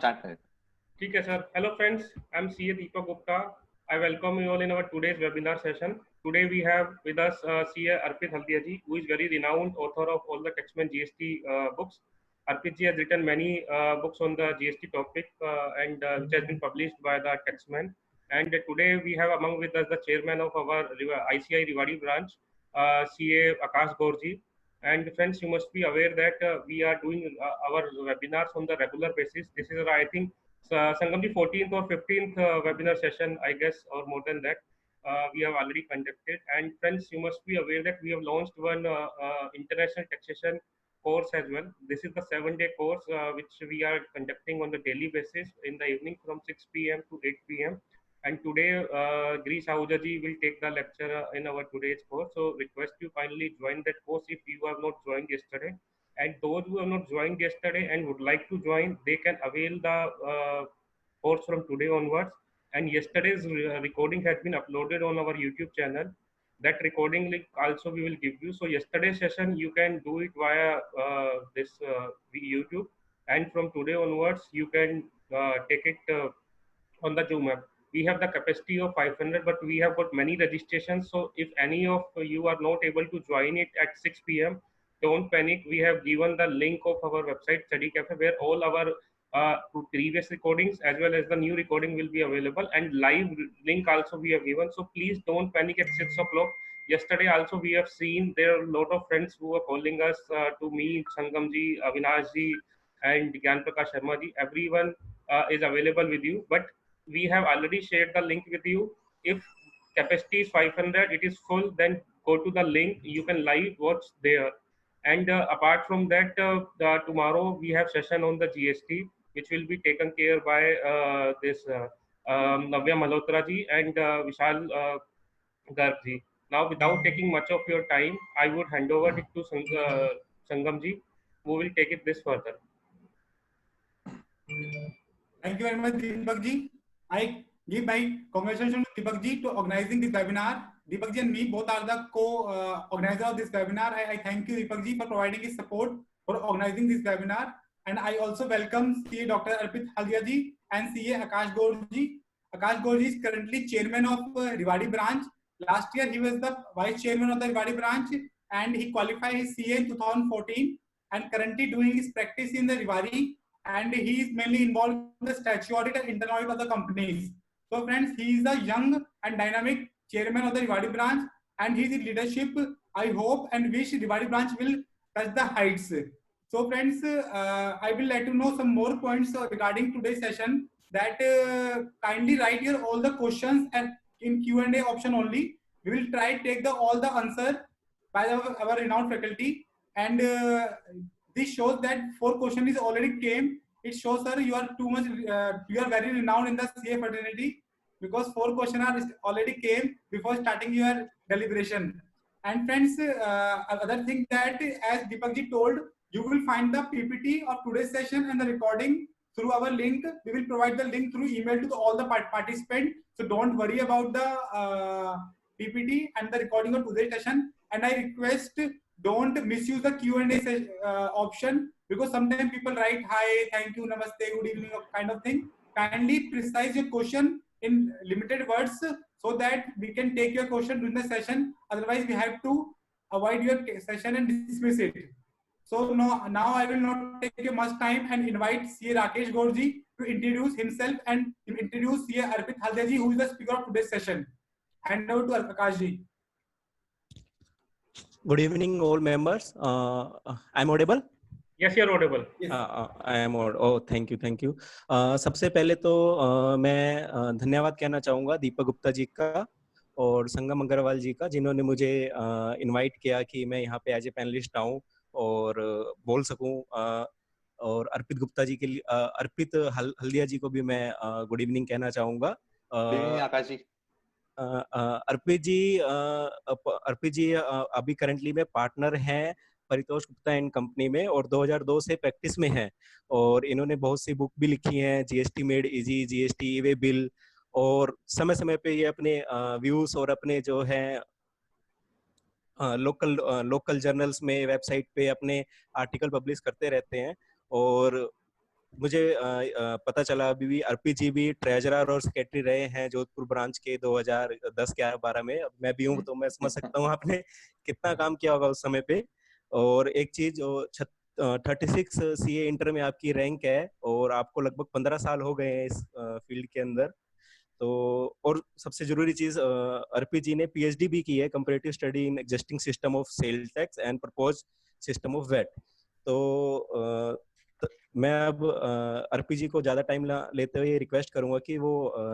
Start करें। ठीक है sir. Hello friends, I'm CA Deepak Gupta. I welcome you all in our today's webinar session. Today we have with us CA Arpit Haldiaji, who is very renowned author of all the Taxman GST books. Arpit ji has written many books on the GST topic and which has been published by the Taxman. And today we have among with us the chairman of our ICI Rewari branch, CA Akash Gorji. And friends, you must be aware that we are doing our webinars on the regular basis. This is, I think, Sangamji 14th or 15th webinar session, I guess, or more than that, we have already conducted. And friends, you must be aware that we have launched one international taxation course as well. This is the 7-day course which we are conducting on the daily basis in the evening from 6 p.m. to 8 p.m. And today, Girish Ahuja ji will take the lecture in our today's course. So request you kindly join that course if you have not joined yesterday. And those who have not joined yesterday and would like to join, they can avail the course from today onwards. And yesterday's recording has been uploaded on our YouTube channel. That recording link also we will give you. So yesterday's session you can do it via this YouTube, and from today onwards you can take it on the Zoom app. We have the capacity of 500, but we have got many registrations. So if any of you are not able to join it at 6 p.m., don't panic. We have given the link of our website, Study Cafe, where all our previous recordings as well as the new recording will be available, and live link also we have given. So please don't panic at 6 o'clock. Yesterday also we have seen there are a lot of friends who are calling us to me, Sangamji, Avinashji, and Gyan Prakash Sharma ji. Everyone is available with you, but we have already shared the link with you. If capacity is 500, it is full, then go to the link. You can live watch there. And apart from that, tomorrow we have session on the GST, which will be taken care by this Navya Malhotra ji and Vishal Garg ji. Now, without taking much of your time, I would hand over it to Sangam ji, who will take it this further. Thank you very much, Deepak ji. I give my congratulations to Deepak ji to organizing this webinar. Deepak ji and me both are the co-organizer of this webinar. I thank you, Deepak ji, for providing his support for organizing this webinar. And I also welcome CA Dr. Arpit Haldia ji and CA Akash Gorji. Akash Gorji is currently chairman of Rewari branch. Last year, he was the vice chairman of the Rewari branch, and he qualified his CA in 2014 and currently doing his practice in the Rewari. And he is mainly involved in the statutory audit and internal audit of the companies. So friends, he is a young and dynamic chairman of the Rewari branch, and his leadership, I hope and wish Rewari branch will touch the heights. So friends, I will let you know some more points regarding today's session, that kindly write here all the questions and in Q&A option only. We will try to take all the answer by our renowned faculty, and this shows that 4 questions is already came. It shows, sir, you are too much, you are very renowned in the CA fraternity, because 4 questions are already came before starting your deliberation. And friends, other thing that, as Deepak ji told, you will find the PPT of today's session and the recording through our link. We will provide the link through email to all the participants. So don't worry about the PPT and the recording of today's session. And I request, don't misuse the Q&A option, because sometimes people write hi, thank you, namaste, good evening, kind of thing. Kindly precise your question in limited words so that we can take your question during the session. Otherwise, we have to avoid your session and dismiss it. So now I will not take much time and invite CA Rakesh Gorji to introduce himself and introduce CA Arpit Haldia ji, who is the speaker of today's session. Hand over to Akash ji. Good evening, all members. I'm audible? Yes, you're audible. Yes. I am audible. Oh, thank you, thank you. सबसे पहले तो मैं धन्यवाद कहना चाहूँगा दीपक गुप्ता जी का और संगम अग्रवाल जी का, जिन्होंने मुझे इनवाइट किया कि मैं यहाँ पे एज ए पैनलिस्ट आऊँ और बोल सकूँ। और अर्पित गुप्ता जी के लिए, अर्पित हल्दिया जी को भी मैं गुड इवनिंग कहना चाहूँगा। आकाश जी, अर्पित जी अभी करंटली में पार्टनर हैं परितोष गुप्ता एंड कंपनी में और 2002 से प्रैक्टिस में हैं, और इन्होंने बहुत सी बुक भी लिखी हैं, जीएसटी मेड इजी, जीएसटी ई वे बिल, और समय समय पे ये अपने व्यूज और अपने जो है लोकल जर्नल्स में, वेबसाइट पे अपने आर्टिकल पब्लिश करते रहते हैं। और मुझे पता चला अभी भी अर्पित जी भी ट्रेजरर और सेक्रेटरी रहे हैं जोधपुर ब्रांच के 2010 11 12 में। अब मैं भी हूँ तो मैं समझ सकता हूँ आपने कितना काम किया होगा उस समय पे। और एक चीज जो 36 सीए इंटर में आपकी रैंक है और आपको लगभग 15 साल हो गए हैं इस फील्ड के अंदर। तो और सबसे जरूरी चीज अर्पित जी ने पीएचडी भी की है, comparative study in existing system of sale tax and propose system of VAT. तो मैं अब अर्पित जी को ज्यादा टाइम लेते हुए रिक्वेस्ट करूंगा कि वो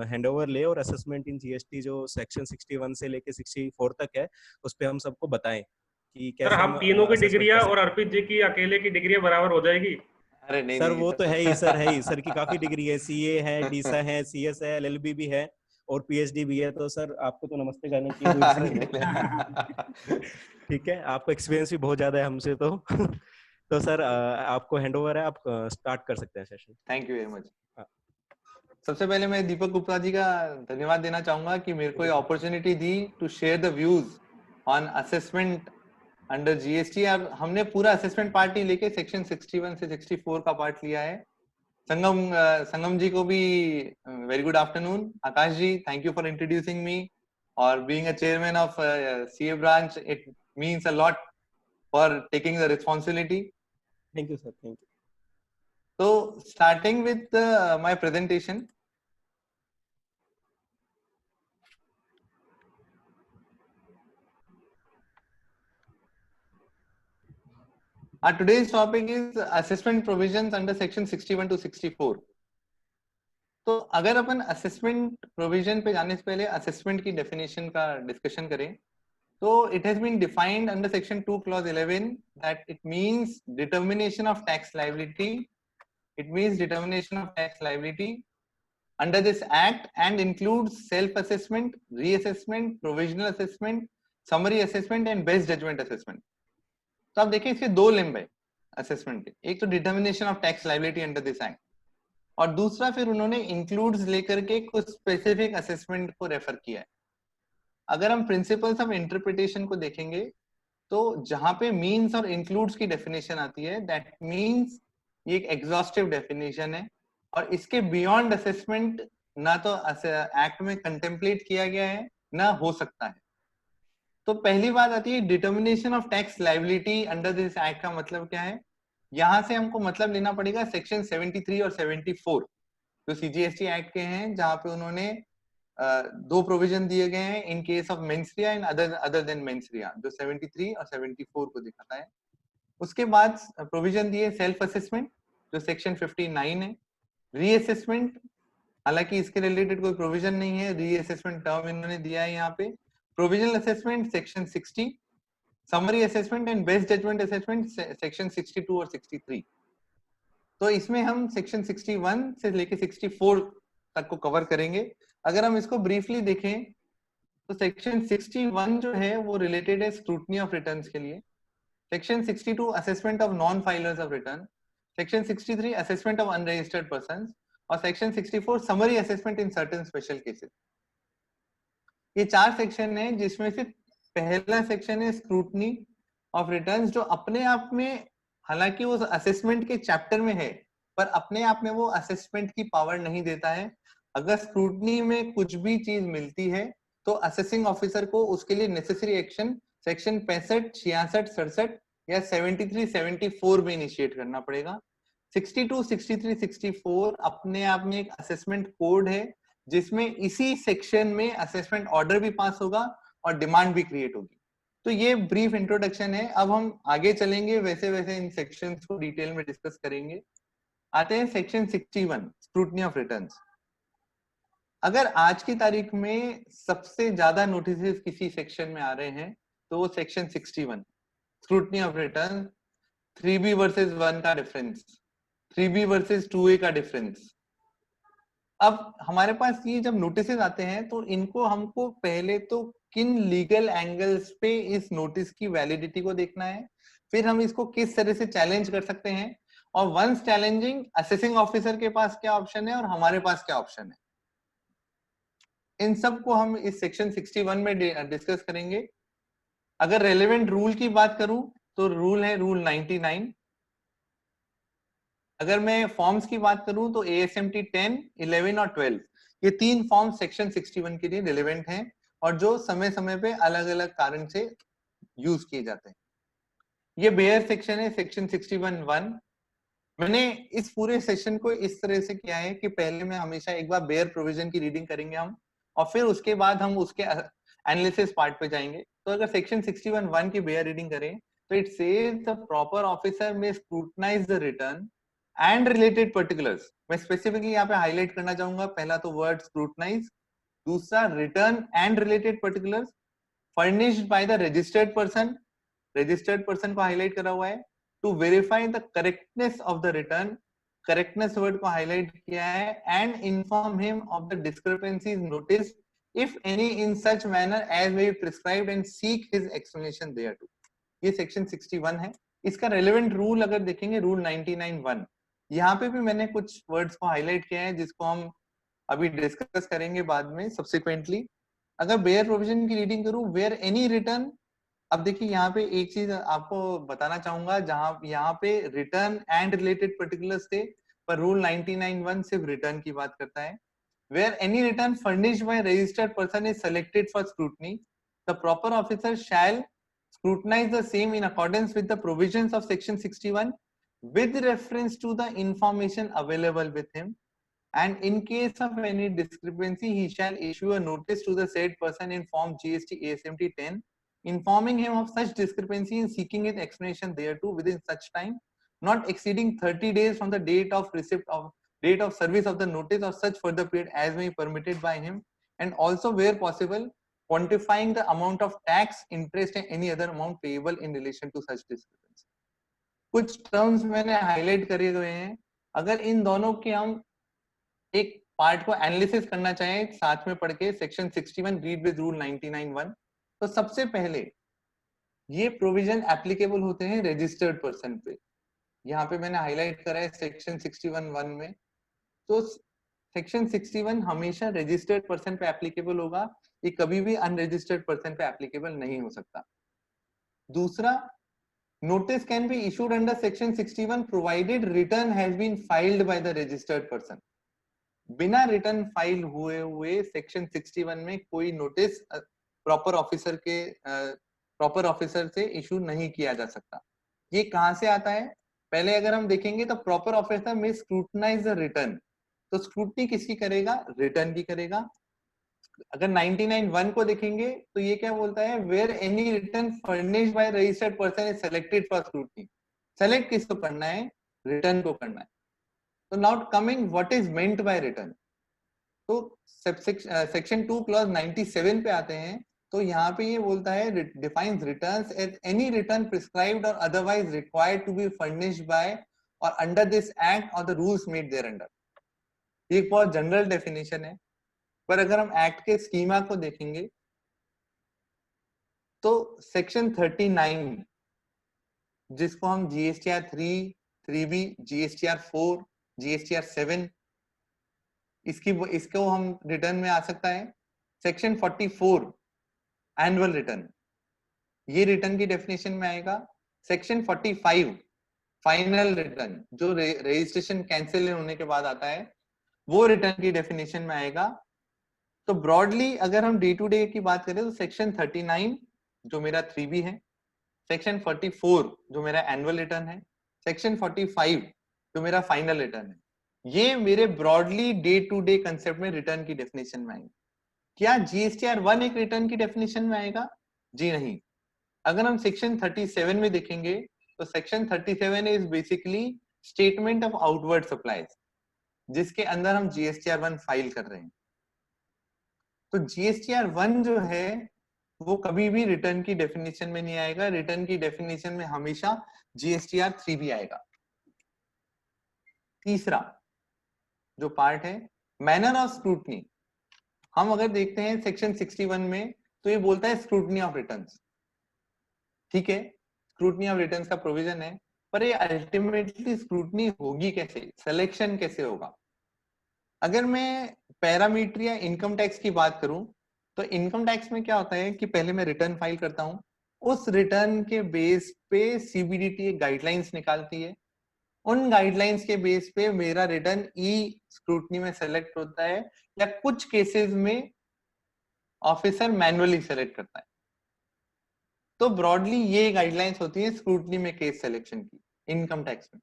हैंडओवर ले और असेसमेंट इन जीएसटी जो सेक्शन 61 से लेके 64 तक है उस पे हम सबको बताएं कि सर कैसे हम हम तीनों की असेसमेंट कर डिग्रियां और सकते हैं। अर्पित जी की अकेले की डिग्रियां बराबर हो जाएगी? अरे नहीं सर नहीं वो सर, तो है ही सर, है ही सर की काफी डिग्री है, सीए है, डीसा है, सीएस है, एलएलबी भी है और पीएचडी भी है। तो सर आपको तो नमस्ते कहने की हुई सर। ठीक है, आपको एक्सपीरियंस भी बहुत ज्यादा है हमसे तो। तो सर आपको हैंडओवर है, आप स्टार्ट कर सकते हैं session. Thank you very much. सबसे पहले मैं दीपक गुप्ता जी का धन्यवाद देना चाहूंगा कि मेरे को ये अपॉर्चुनिटी दी to share the views on assessment under GST. और हमने पूरा असेसमेंट पार्ट ही लेके सेक्शन 61 से 64 का पार्ट लिया है। संगम जी को भी very good afternoon. Akash ji, thank you for introducing me और being a chairman of CA branch, it means a lot for taking the responsibility. Thank you sir, thank you. तो starting with my presentation, our today's topic is assessment provisions under section 61 to 64. तो अगर अपन assessment provision पे जाने से पहले assessment की definition का discussion करें तो it has been defined under section 2 clause 11 that it means determination of tax liability. It means determination of tax liability under this act and includes self assessment, reassessment, provisional assessment, summary assessment and best judgment assessment. तो आप देखिए इसके दो limb है assessment के, एक तो determination of tax liability under this act और दूसरा फिर उन्होंने इंक्लूड्स लेकर के कुछ स्पेसिफिक असेसमेंट को रेफर किया है। अगर हम प्रिंसिपल्स ऑफ इंटरप्रिटेशन को देखेंगे तो जहां पे मीन्स और इंक्लूड्स की डेफिनेशन आती है, दैट मीन्स ये एक एग्जॉस्टिव डेफिनेशन है और इसके बियॉन्ड असेसमेंट ना तो एक्ट में कंटेम्पलेट किया गया है ना हो सकता है। तो पहली बात आती है determination of tax liability under this act का मतलब क्या है। यहां से हमको मतलब लेना पड़ेगा सेक्शन 73 और 74 जो सीजीएसटी एक्ट के हैं, जहां पे उन्होंने दो प्रोविजन दिए गए हैं in case of mens rea and other than mens rea, जो 73 और 74 को दिखाता है। उसके बाद प्रोविजन दिए सेल्फ असेसमेंट जो सेक्शन 59 है, रीअसेसमेंट हालांकि इसके रिलेटेड कोई प्रोविजन नहीं है, रीअसेसमेंट टर्म इन्होंने दिया है यहाँ पे, provisional assessment section 60, summary assessment and best judgement assessment section 62 और 63। तो इसमें हम सेक्शन 61 से लेके 64 तक को कवर करेंगे। अगर हम इसको ब्रीफली देखें तो सेक्शन 61 जो है वो रिलेटेड है स्क्रूटनी ऑफ रिटर्न्स के लिए, section 62 assessment of non filers of return, section 63 assessment of unregistered persons और section 64 summary assessment in certain special cases. ये चार सेक्शन है जिसमें से पहला सेक्शन है स्क्रूटनी ऑफ रिटर्न्स, जो अपने आप में हालांकि वो असेसमेंट के चैप्टर में है पर अपने आप में वो असेसमेंट की पावर नहीं देता है। अगर स्क्रूटनी में कुछ भी चीज मिलती है तो असेसिंग ऑफिसर को उसके लिए नेसेसरी एक्शन सेक्शन 65, 66, 67 या 73, 74 में इनिशिएट करना पड़ेगा। 62, 63, 64 अपने आप में एक असेसमेंट कोड है जिसमें इसी सेक्शन में असेसमेंट ऑर्डर भी पास होगा और डिमांड भी क्रिएट होगी। तो ये ब्रीफ इंट्रोडक्शन है। अब हम आगे चलेंगे, वैसे वैसे इन सेक्शंस को डिटेल में डिस्कस करेंगे। आते हैं सेक्शन 61 स्क्रूटनी ऑफ रिटर्न्स। अगर आज की तारीख में सबसे ज्यादा नोटिस किसी सेक्शन में आ रहे हैं तो वो section 61 scrutiny of return, 3B versus 1 का डिफरेंस, 3B वर्सेस 2A का डिफरेंस। अब हमारे पास ये जब नोटिस आते हैं तो इनको हमको पहले तो किन लीगल एंगल्स पे इस नोटिस की वैलिडिटी को देखना है, फिर हम इसको किस तरह से चैलेंज कर सकते हैं और वंस चैलेंजिंग असेसिंग ऑफिसर के पास क्या ऑप्शन है और हमारे पास क्या ऑप्शन है, इन सब को हम इस सेक्शन 61 में डिस्कस करेंगे। अगर रेलेवेंट रूल की बात करूं तो रूल है रूल 99 अगर मैं फॉर्म्स की बात करूं तो ASMT 10, 11 और 12 ये 3 फॉर्म सेक्शन 61 के लिए रिलेवेंट हैं और जो समय समय पे अलग अलग कारण से यूज किए जाते हैं। ये बेयर सेक्शन है, सेक्शन 61(1). मैंने इस पूरे सेशन को इस तरह से किया है कि पहले में हमेशा एक बार बेयर प्रोविजन की रीडिंग करेंगे हम और फिर उसके बाद हम उसके एनालिसिस पार्ट पे जाएंगे। तो अगर सेक्शन 61(1) की बेयर रीडिंग करें तो it says the proper officer may scrutinize the return and related particulars. मैं स्पेसिफिकली यहाँ पे हाईलाइट करना चाहूंगा, पहला तो वर्ड स्क्रूटनाइज, दूसरा return and related particulars furnished by the registered person, registered person को हाईलाइट करा हुआ है, to verify the correctness of the return, correctness word को हाईलाइट किया है, and inform him of the discrepancies notice if any in such manner as may be prescribed and seek his explanation thereto. ये section 61 है। इसका relevant rule अगर देखेंगे rule 99(1), यहाँ पे भी मैंने कुछ वर्ड्स को हाईलाइट किया है जिसको हम अभी डिस्कस करेंगे बाद में सब्सिक्वेंटली। अगर बेयर प्रोविजन की रीडिंग करूं, वेयर एनी रिटर्न, अब देखिए यहाँ पे एक चीज आपको बताना चाहूंगा, जहां यहाँ पे रिटर्न एंड रिलेटेड पर्टिकुलर्स थे पर रूल 99(1) सिर्फ रिटर्न की बात करता है। Where any return furnished by registered person is selected for scrutiny, the proper officer shall scrutinize the same in accordance with the provisions of section 61 with reference to the information available with him, and in case of any discrepancy he shall issue a notice to the said person in form GST ASMT 10 informing him of such discrepancy and seeking its explanation thereto within such time not exceeding 30 days from the date of receipt of date of service of the notice or such further period as may be permitted by him, and also where possible quantifying the amount of tax, interest and any other amount payable in relation to such discrepancy. कुछ terms मैंने highlight करे हुए हैं, अगर इन दोनों के हम एक पार्ट को एनालिसिस करना चाहें साथ में पढ़ के सेक्शन 61 रीड विद रूल 99(1), तो सबसे पहले ये प्रोविजन एप्लीकेबल होते हैं रजिस्टर्ड पर्सन पे। यहाँ पे मैंने हाईलाइट करा है सेक्शन 61(1) में, तो सेक्शन 61 हमेशा रजिस्टर्ड पर्सन पे एप्लीकेबल होगा, ये कभी भी अनरजिस्टर्ड पर्सन पे एप्लीकेबल नहीं हो सकता। दूसरा, notice can be issued under section 61 provided return has been filed by the registered person. बिना रिटर्न फाइल हुए सेक्शन 61 में कोई नोटिस प्रॉपर ऑफिसर से इशू नहीं किया जा सकता। ये कहां से आता है, पहले अगर हम देखेंगे तो proper officer may scrutinize the return, तो स्क्रूटनी किसकी करेगा, रिटर्न की करेगा। अगर 99(1) को देखेंगे तो ये क्या बोलता है, where any return furnished by registered person is selected for scrutiny. Select किसको करना है, रिटर्न को करना है। तो now coming what is meant by return, तो सेक्शन 2 क्लॉज 97 पे आते हैं, तो यहाँ पे ये बोलता है defines returns as any return prescribed or otherwise required to be furnished by or under this act or the rules made thereunder. ये एक बहुत जनरल डेफिनेशन है, पर अगर हम एक्ट के स्कीमा को देखेंगे तो सेक्शन 39 जिसको हम GSTR 3, 3B, GSTR 4, GSTR 7 इसको हम रिटर्न में आ सकता है। सेक्शन 44 एनुअल रिटर्न, ये रिटर्न की डेफिनेशन में आएगा। सेक्शन 45 फाइनल रिटर्न जो रजिस्ट्रेशन कैंसिल होने के बाद आता है, वो रिटर्न की डेफिनेशन में आएगा। तो ब्रॉडली अगर हम डे टू डे की बात करें तो सेक्शन 39 जो मेरा 3B है, सेक्शन 44 जो मेरा एनुअल रिटर्न है, सेक्शन 45 जो मेरा फाइनल रिटर्न है, ये मेरे broadly day to day concept में रिटर्न की डेफिनेशन में आएंगे। क्या GSTR 1 एक रिटर्न की डेफिनेशन में आएगा? जी नहीं। अगर हम सेक्शन 37 में देखेंगे तो section 37 is basically statement of outward supplies, जिसके अंदर हम GSTR 1 फाइल कर रहे हैं। तो GSTR 1 जो है वो कभी भी रिटर्न की डेफिनेशन में नहीं आएगा, रिटर्न की डेफिनेशन में हमेशा GSTR 3B आएगा। तीसरा जो पार्ट है मैनर ऑफ स्क्रूटनी, हम अगर देखते हैं सेक्शन 61 में तो ये बोलता है स्क्रूटनी ऑफ रिटर्न्स। ठीक है, स्क्रूटनी ऑफ रिटर्न्स का प्रोविजन है, पर ये अल्टीमेटली स्क्रूटनी होगी कैसे, सिलेक्शन कैसे होगा। अगर मैं पैरामीटर या इनकम टैक्स की बात करूं तो इनकम टैक्स में क्या होता है कि पहले मैं रिटर्न फाइल करता हूं, उस रिटर्न के बेस पे CBDT गाइडलाइंस निकालती है, उन गाइडलाइंस के बेस पे मेरा रिटर्न ई स्क्रूटनी में सेलेक्ट होता है, या कुछ केसेस में ऑफिसर मैन्युअली सेलेक्ट करता है। तो ब्रॉडली ये गाइडलाइंस होती है स्क्रूटनी में केस सिलेक्शन की इनकम टैक्स में।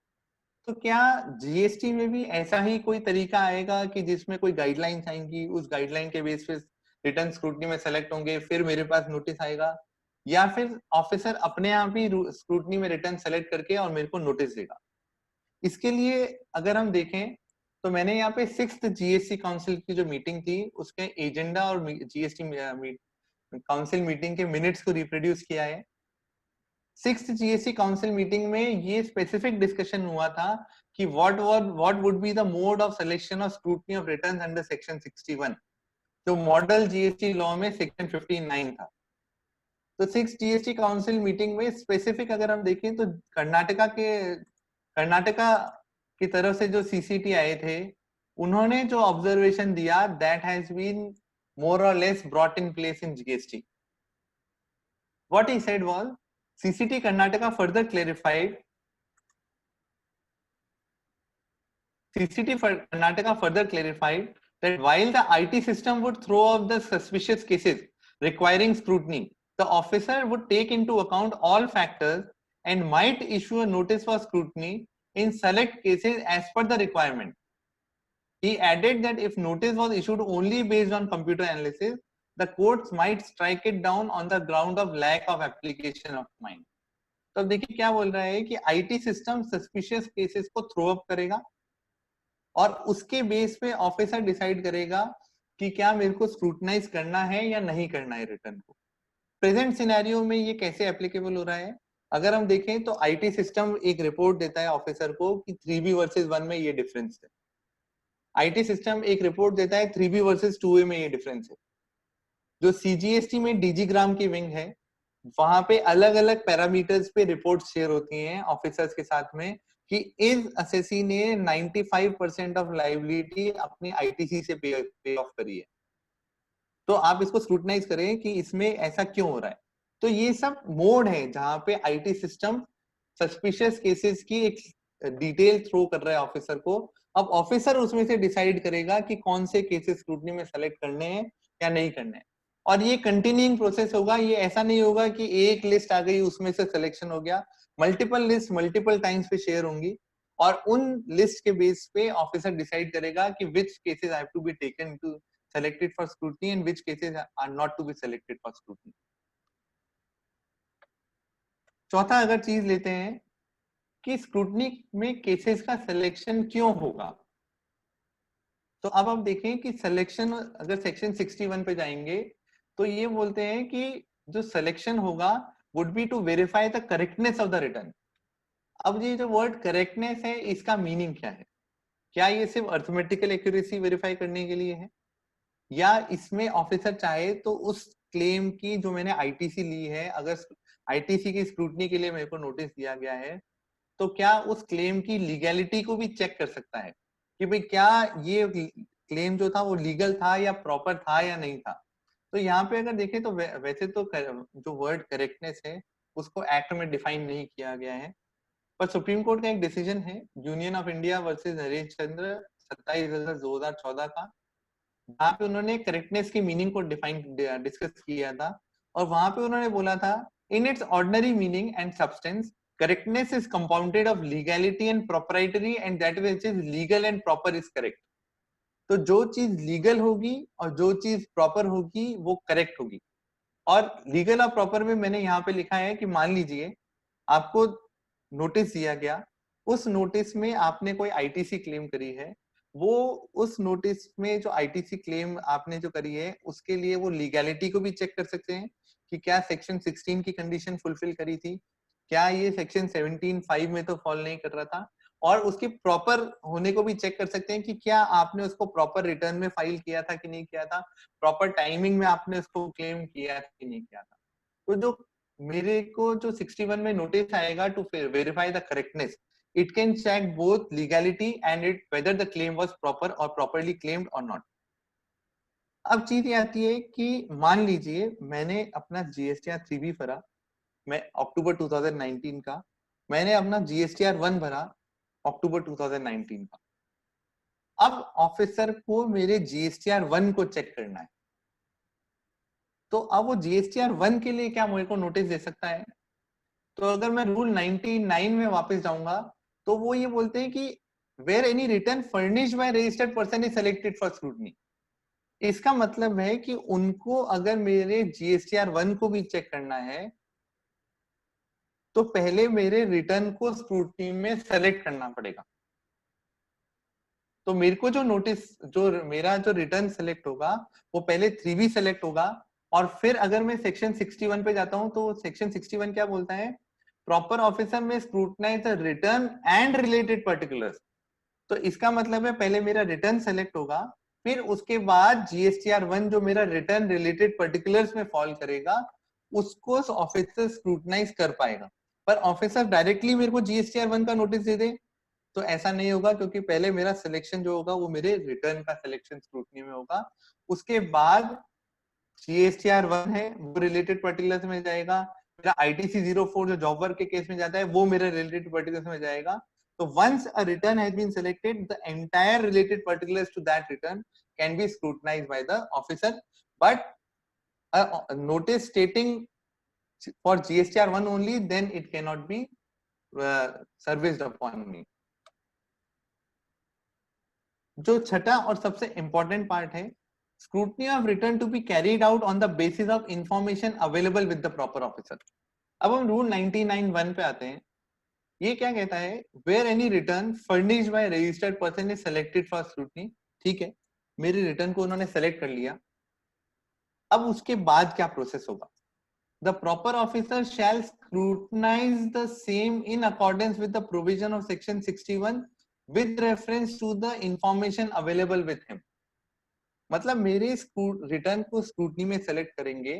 तो क्या जीएसटी में भी ऐसा ही कोई तरीका आएगा कि जिसमें कोई गाइडलाइंस आएंगी, उस गाइडलाइन के बेस पे रिटर्न स्क्रूटनी में सेलेक्ट होंगे, फिर मेरे पास नोटिस आएगा, या फिर ऑफिसर अपने आप ही स्क्रूटनी में रिटर्न सेलेक्ट करके और मेरे को नोटिस देगा? इसके लिए अगर हम देखें तो मैंने यहाँ पे 6th जीएसटी काउंसिल की जो मीटिंग थी उसके एजेंडा और जीएसटी काउंसिल मीटिंग के मिनट्स को रिप्रोड्यूस किया है। 6th जीएसटी काउंसिल मीटिंग में ये स्पेसिफिक डिस्कशन हुआ था कि what would be the mode of selection of scrutiny of returns under section 61, जो मॉडल जीएसटी लॉ में सेक्शन 59 था। तो 6th जीएसटी काउंसिल मीटिंग में स्पेसिफिक अगर हम देखें तो कर्नाटका की तरफ से जो सीसीटी आए थे, उन्होंने जो ऑब्जर्वेशन दिया दैट हैज बीन मोर और less brought in place in GST. What he said was, CCT Karnataka further clarified that while the IT system would throw up the suspicious cases requiring scrutiny, the officer would take into account all factors and might issue a notice for scrutiny in select cases as per the requirement. He added that if notice was issued only based on computer analysis, the courts might strike it down on the ground of lack of application of mind. तो अब देखिए क्या बोल रहा है कि IT system suspicious cases को throw up करेगा और उसके बेस पे ऑफिसर डिसाइड करेगा कि क्या मेरे को स्क्रूटनाइज करना है या नहीं करना है रिटर्न को। प्रेजेंट सिनेरियो में ये कैसे एप्लीकेबल हो रहा है? अगर हम देखें तो आईटी सिस्टम एक रिपोर्ट देता है ऑफिसर को कि 3B वर्सेस 1 में ये डिफरेंस है। आईटी सिस्टम एक रिपोर्ट देता है 3B वर्सेस 2A में ये डिफरेंस है। जो सीजीएसटी में डीजीग्राम की विंग है, वहां पे अलग अलग पैरामीटर्स पे रिपोर्ट शेयर होती हैं ऑफिसर्स के साथ में कि इस असेसी ने 95% ऑफ लायबिलिटी अपनी आईटीसी से पे ऑफ करी है। तो आप इसको स्क्रूटनाइज करें कि इसमें ऐसा क्यों हो रहा है। तो ये सब मोड है जहां पे आईटी सिस्टम सस्पिशियस केसेस की एक डिटेल थ्रो कर रहा है ऑफिसर को। अब ऑफिसर उसमें से डिसाइड करेगा कि कौन से केसेस स्क्रूटनी में सेलेक्ट करने हैं या नहीं करने हैं। और ये कंटिन्यूइंग प्रोसेस होगा, ये ऐसा नहीं होगा कि एक लिस्ट आ गई उसमें से सिलेक्शन हो गया। मल्टीपल लिस्ट मल्टीपल टाइम्स पे शेयर होंगी और उन लिस्ट के बेस पे ऑफिसर डिसाइड करेगा कि which cases have to be taken to selected for scrutiny and which cases are not to be selected for scrutiny. चौथा अगर चीज लेते हैं कि स्क्रूटनी में केसेस का सिलेक्शन क्यों होगा, तो अब आप देखें कि सिलेक्शन अगर सेक्शन 61 पे जाएंगे तो ये बोलते हैं कि जो सिलेक्शन होगा would be to verify the correctness of the return. अब ये जो वर्ड करेक्टनेस है इसका मीनिंग क्या है? क्या ये सिर्फ अर्थमेटिकल एक्यूरेसी वेरीफाई करने के लिए है, या इसमें ऑफिसर चाहे तो उस क्लेम की जो मैंने आईटीसी ली है, अगर आईटीसी की स्क्रूटनी के लिए मेरे को नोटिस दिया गया है, तो क्या उस क्लेम की लीगैलिटी को भी चेक कर सकता है कि भाई क्या ये क्लेम जो था वो लीगल था या प्रॉपर था या नहीं था। तो यहाँ पे अगर देखें तो वैसे तो जो वर्ड करेक्टनेस है उसको एक्ट में डिफाइन नहीं किया गया है, पर सुप्रीम कोर्ट का एक डिसीजन है Union of India versus Harish Chandra 27/2014 का, जहाँ पे उन्होंने करेक्टनेस की मीनिंग को डिस्कस किया था और वहां पे उन्होंने बोला था in its ordinary meaning and substance correctness is compounded of legality and propriety and that which is legal and proper is correct. तो जो चीज लीगल होगी और जो चीज प्रॉपर होगी वो करेक्ट होगी। और लीगल और प्रॉपर में मैंने यहाँ पे लिखा है कि मान लीजिए आपको नोटिस दिया गया, उस नोटिस में आपने कोई आईटीसी क्लेम करी है, वो उस नोटिस में जो आईटीसी क्लेम आपने जो करी है उसके लिए वो लीगैलिटी को भी चेक कर सकते हैं कि क्या सेक्शन 16 की कंडीशन फुलफिल करी थी, क्या ये सेक्शन 17(5) में तो फॉल नहीं कर रहा था, और उसके प्रॉपर होने को भी चेक कर सकते हैं कि क्या आपने उसको प्रॉपर रिटर्न में फाइल किया था कि नहीं किया था, प्रॉपर टाइमिंग में आपने उसको क्लेम किया था कि नहीं किया था। तो जो मेरे को जो 61 में नोटिस आएगा to verify the correctness, it can check both legality and it whether the claim was proper or properly claimed or not. अब चीज ये आती है कि मान लीजिए मैंने अपना जीएसटीआर 3B भरा, मैं अक्टूबर 2019 का, मैंने अपना जीएसटीआर 1 भरा अक्टूबर 2019 का। अब ऑफिसर को मेरे जीएसटीआर 1 को चेक करना है, तो अब वो जीएसटीआर 1 के लिए क्या मेरे को नोटिस दे सकता है? तो अगर मैं रूल 99 में वापस जाऊंगा तो वो ये बोलते हैं कि where any return furnished by registered person is selected for scrutiny. इसका मतलब है कि उनको अगर मेरे जीएसटीआर 1 को भी चेक करना है तो पहले मेरे रिटर्न को स्क्रूटनी में सेलेक्ट करना पड़ेगा। तो मेरे को जो नोटिस, जो मेरा जो रिटर्न सेलेक्ट होगा वो पहले 3B सेलेक्ट होगा, और फिर अगर मैं सेक्शन 61 पे जाता हूं तो सेक्शन 61 क्या बोलता है? Proper officer may scrutinize the return and related particulars. तो इसका मतलब है पहले मेरा रिटर्न सेलेक्ट होगा, फिर उसके बाद जीएसटीआर 1 जो मेरा रिटर्न रिलेटेड पर्टिकुलर्स में फॉल करेगा उसको ऑफिसर स्क्रूटनाइज कर पाएगा। पर ऑफिसर डायरेक्टली मेरे को जीएसटीआर 1 का नोटिस दे दे तो ऐसा नहीं होगा, क्योंकि पहले मेरा सिलेक्शन जो होगा वो मेरे रिटर्न का सिलेक्शन स्क्रूटनी में होगा। उसके बाद जीएसटीआर 1 है वो रिलेटेड पर्टिकुलर्स में जाएगा, मेरा आईटीसी 04 जो जॉब वर्क के केस में जाता है वो मेरे रिलेटेड पर्टिकुलर्स में जाएगा। तो once a return has been selected the entire related particulars to that return can be scrutinized by the officer, but a notice stating for GSTR 1 only, then it cannot be serviced upon me. जो छठा और सबसे important part है, scrutiny of return to be carried out on the basis of information available with the proper officer. अब हम rule 99(1) पे आते हैं। ये क्या कहता है? Where any return furnished by registered person is selected for scrutiny. ठीक है, मेरे रिटर्न को उन्होंने सेलेक्ट कर लिया। अब उसके बाद क्या प्रोसेस होगा? The proper officer shall scrutinize the same in accordance with the provision of section 61 with reference to the information available with him। मतलब मेरे रिटर्न को स्क्रूटनी में सेलेक्ट करेंगे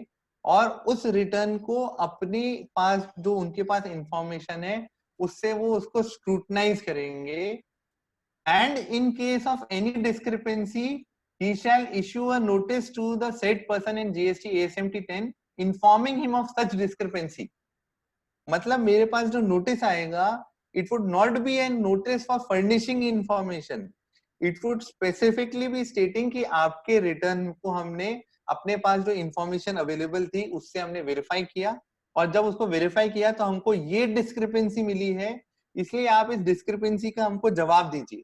और उस रिटर्न को अपने पास जो उनके पास इंफॉर्मेशन है उससे वो उसको स्क्रूटनाइज करेंगे, and in case of any discrepancy he shall issue a notice to the said person in GST ASMT 10 informing him of such discrepancy। मतलब मेरे पास जो नोटिस आएगा it would not be a notice for furnishing information, it would specifically be stating कि आपके return को हमने अपने पास जो इंफॉर्मेशन अवेलेबल थी उससे हमने वेरीफाई किया, और जब उसको वेरीफाई किया तो हमको ये डिस्क्रिपेंसी मिली है, इसलिए आप इस डिस्क्रिपेंसी का हमको जवाब दीजिए।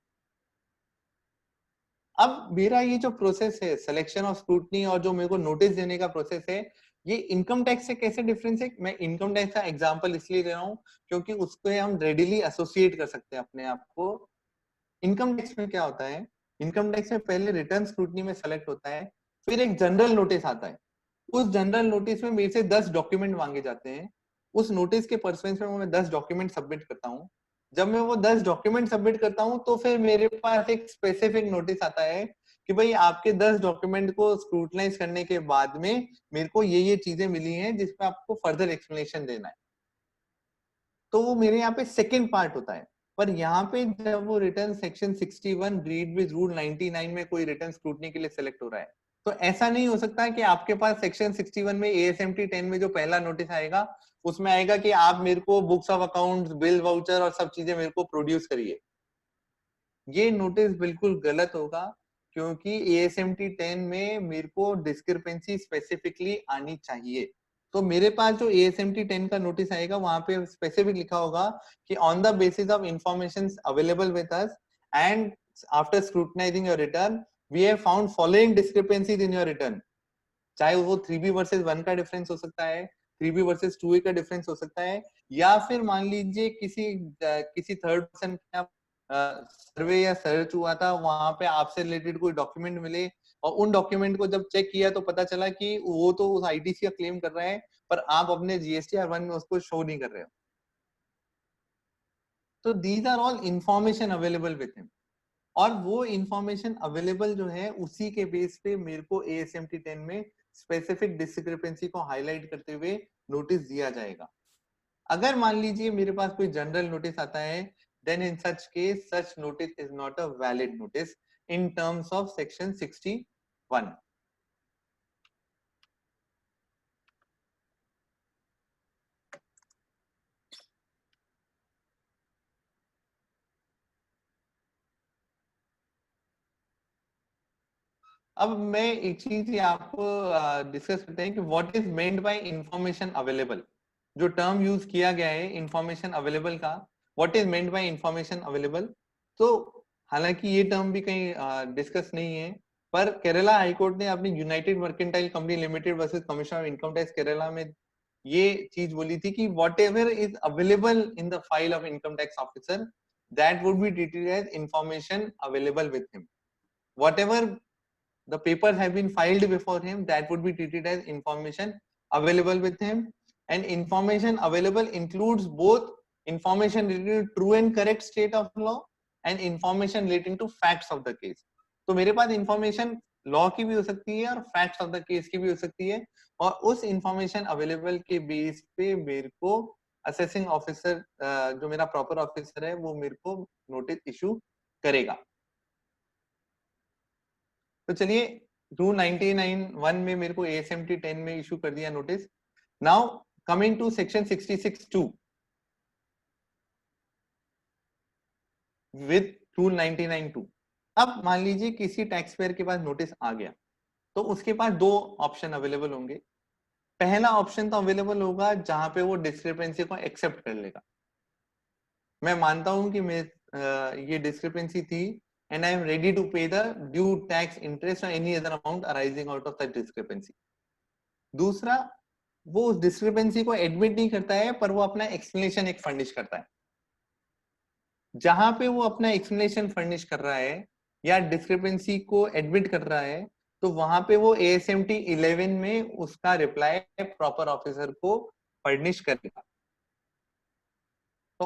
अब मेरा ये जो प्रोसेस है सिलेक्शन ऑफ स्क्रूटनी और जो मेरे को नोटिस देने का प्रोसेस है, ये इनकम टैक्स से कैसे डिफरेंस है? मैं इनकम टैक्स का एग्जांपल इसलिए ले रहा हूँ क्योंकि उसको हम रेडिली एसोसिएट कर सकते हैं अपने आप को। इनकम टैक्स में क्या होता है? इनकम टैक्स में पहले रिटर्न स्क्रूटनी में सेलेक्ट होता है, फिर एक जनरल नोटिस आता है। उस जनरल नोटिस में मेरे से 10 डॉक्यूमेंट मांगे जाते हैं। उस नोटिस के परस्पेंस में मैं 10 डॉक्यूमेंट सबमिट करता हूँ। जब मैं वो 10 डॉक्यूमेंट सबमिट करता हूँ तो फिर मेरे पास एक स्पेसिफिक नोटिस आता है कि भाई आपके 10 डॉक्यूमेंट को स्क्रूटनाइज करने के बाद में मेरे को ये चीजें मिली हैं जिसमें आपको फर्दर एक्सप्लेनेशन देना है। तो वो मेरे यहाँ पे सेकेंड पार्ट होता है। पर यहाँ पे जब वो return section 61 read with rule 99 में कोई रिटर्न स्क्रूटनी के लिए सेलेक्ट हो रहा है, तो ऐसा नहीं हो सकता कि आपके पास सेक्शन 61 में ASMT 10 में जो पहला नोटिस आएगा उसमें आएगा कि आप मेरे को books of accounts, bill, voucher और सब चीजें मेरे को प्रोड्यूस करिए। ये नोटिस बिल्कुल गलत होगा क्योंकि ASMT 10 में मेरे को डिस्क्रिपेंसी स्पेसिफिकली आनी चाहिए। तो मेरे पास जो ASMT 10 का नोटिस आएगा वहां पे स्पेसिफिक लिखा होगा कि on the basis of information available with us and after scrutinising your return we have found following discrepancies in your return. चाहे वो 3B वर्सेस 1 का डिफरेंस हो सकता है, 3B वर्सेस 2A का डिफरेंस हो सकता है, या फिर मान लीजिए किसी थर्ड पर्सन का सर्वे या सर्च हुआ था, वहां पे आपसे रिलेटेड कोई डॉक्यूमेंट मिले और उन डॉक्यूमेंट को जब चेक किया तो पता चला कि वो तो उस आईटीसी का क्लेम कर रहा है पर आप अपने जीएसटीआर 1 में उसको शो नहीं कर रहे हो। तो these are all information available with him, और वो इंफॉर्मेशन अवेलेबल जो है उसी के बेस पे मेरे को ASMT 10 में स्पेसिफिक डिस्क्रिपेंसी को हाईलाइट करते हुए नोटिस दिया जाएगा। अगर मान लीजिए मेरे पास कोई जनरल नोटिस आता है, then in such case such notice is not a valid notice in terms of section 61। अब मैं एक चीज आपको डिस्कस करते हैं कि what is meant bye information available. जो टर्म यूज किया गया है इंफॉर्मेशन अवेलेबल का, what is meant bye information available. तो हालांकि ये टर्म भी कहीं डिस्कस नहीं है, पर केरला हाईकोर्ट ने अपनी united mercantile company limited versus commission of income tax Kerala में ये चीज बोली थी कि whatever is available in the file of income tax officer that would be treated as information available with him. Whatever the papers have been filed before him, that would be treated as information available with him. And information available includes both information related to true and correct state of law and information relating to facts of the case. तो मेरे पास information law की भी हो सकती है और facts of the case की भी हो सकती है, और उस information available के बेस पे मेरे को assessing officer जो मेरा proper officer है वो मेरे को notice issue करेगा। तो चलिए रूल 99(1) में मेरे को ASMT 10 में इशू कर दिया notice. Now coming to section 66(2) with rule 99(2). अब मान लीजिए किसी टैक्स पेयर के पास नोटिस आ गया, तो उसके पास दो ऑप्शन अवेलेबल होंगे। पहला ऑप्शन तो अवेलेबल होगा जहां पे वो डिस्क्रिपेंसी को एक्सेप्ट कर लेगा। मैं मानता हूं कि ये डिस्क्रिपेंसी थी and I am ready to pay the due tax, interest or any other amount arising out of that discrepancy. दूसरा, वो उस डिस्क्रिपेंसी को एडमिट नहीं करता है, पर वो अपना एक्सप्लेनेशन एक फर्निश करता है। जहां पे वो अपना एक्सप्लेनेशन फर्निश कर रहा है या डिस्क्रिपेंसी को एडमिट कर रहा है, तो वहां पे वो ASMT 11 में उसका रिप्लाई प्रॉपर ऑफिसर को फर्निश करेगा। तो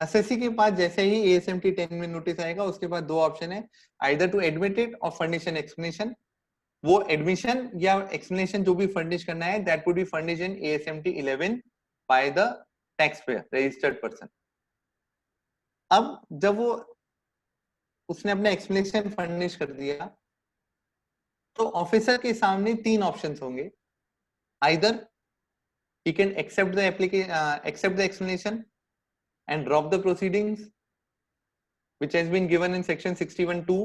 एसएससी के पास जैसे ही ASMT 10 में नोटिस आएगा, उसके बाद दो ऑप्शन है, आइदर टू एडमिट इट और फर्निश एन एक्सप्लेनेशन। वो एडमिशन या एक्सप्लेनेशन जो भी फर्निश करना है, that would B furnish in ASMT 11 by the tax payer registered person. अब जब वो उसने अपना एक्सप्लेनेशन फर्निश कर दिया, तो ऑफिसर के सामने तीन ऑप्शंस होंगे। Either he can accept the application, accept the explanation and drop the proceedings which has been given in section 61(2).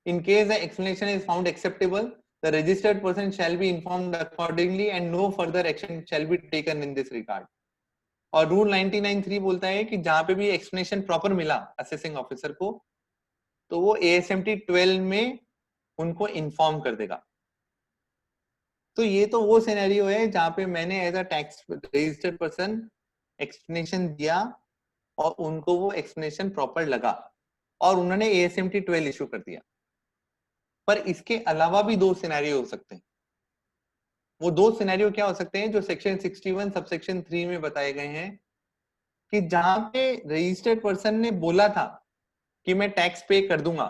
In case the explanation is found acceptable, the registered person shall be informed accordingly and no further action shall be taken in this regard. और rule 99(3) बोलता है कि जहां पे भी explanation proper मिला assessing officer को, तो वो ASMT 12 में उनको इन्फॉर्म कर देगा। तो ये तो वो सिनेरियो है जहां पे मैंने as a tax registered person explanation दिया और उनको वो एक्सप्लेनेशन प्रॉपर लगा और उन्होंने ASMT 12 इशू कर दिया। पर इसके अलावा भी दो सिनेरियो हो सकते हैं। वो दो सिनेरियो क्या हो सकते हैं जो सेक्शन 61 सबसेक्शन 3 में बताए गए हैं, कि जहां पे रजिस्टर्ड पर्सन ने बोला था कि मैं टैक्स पे कर दूंगा,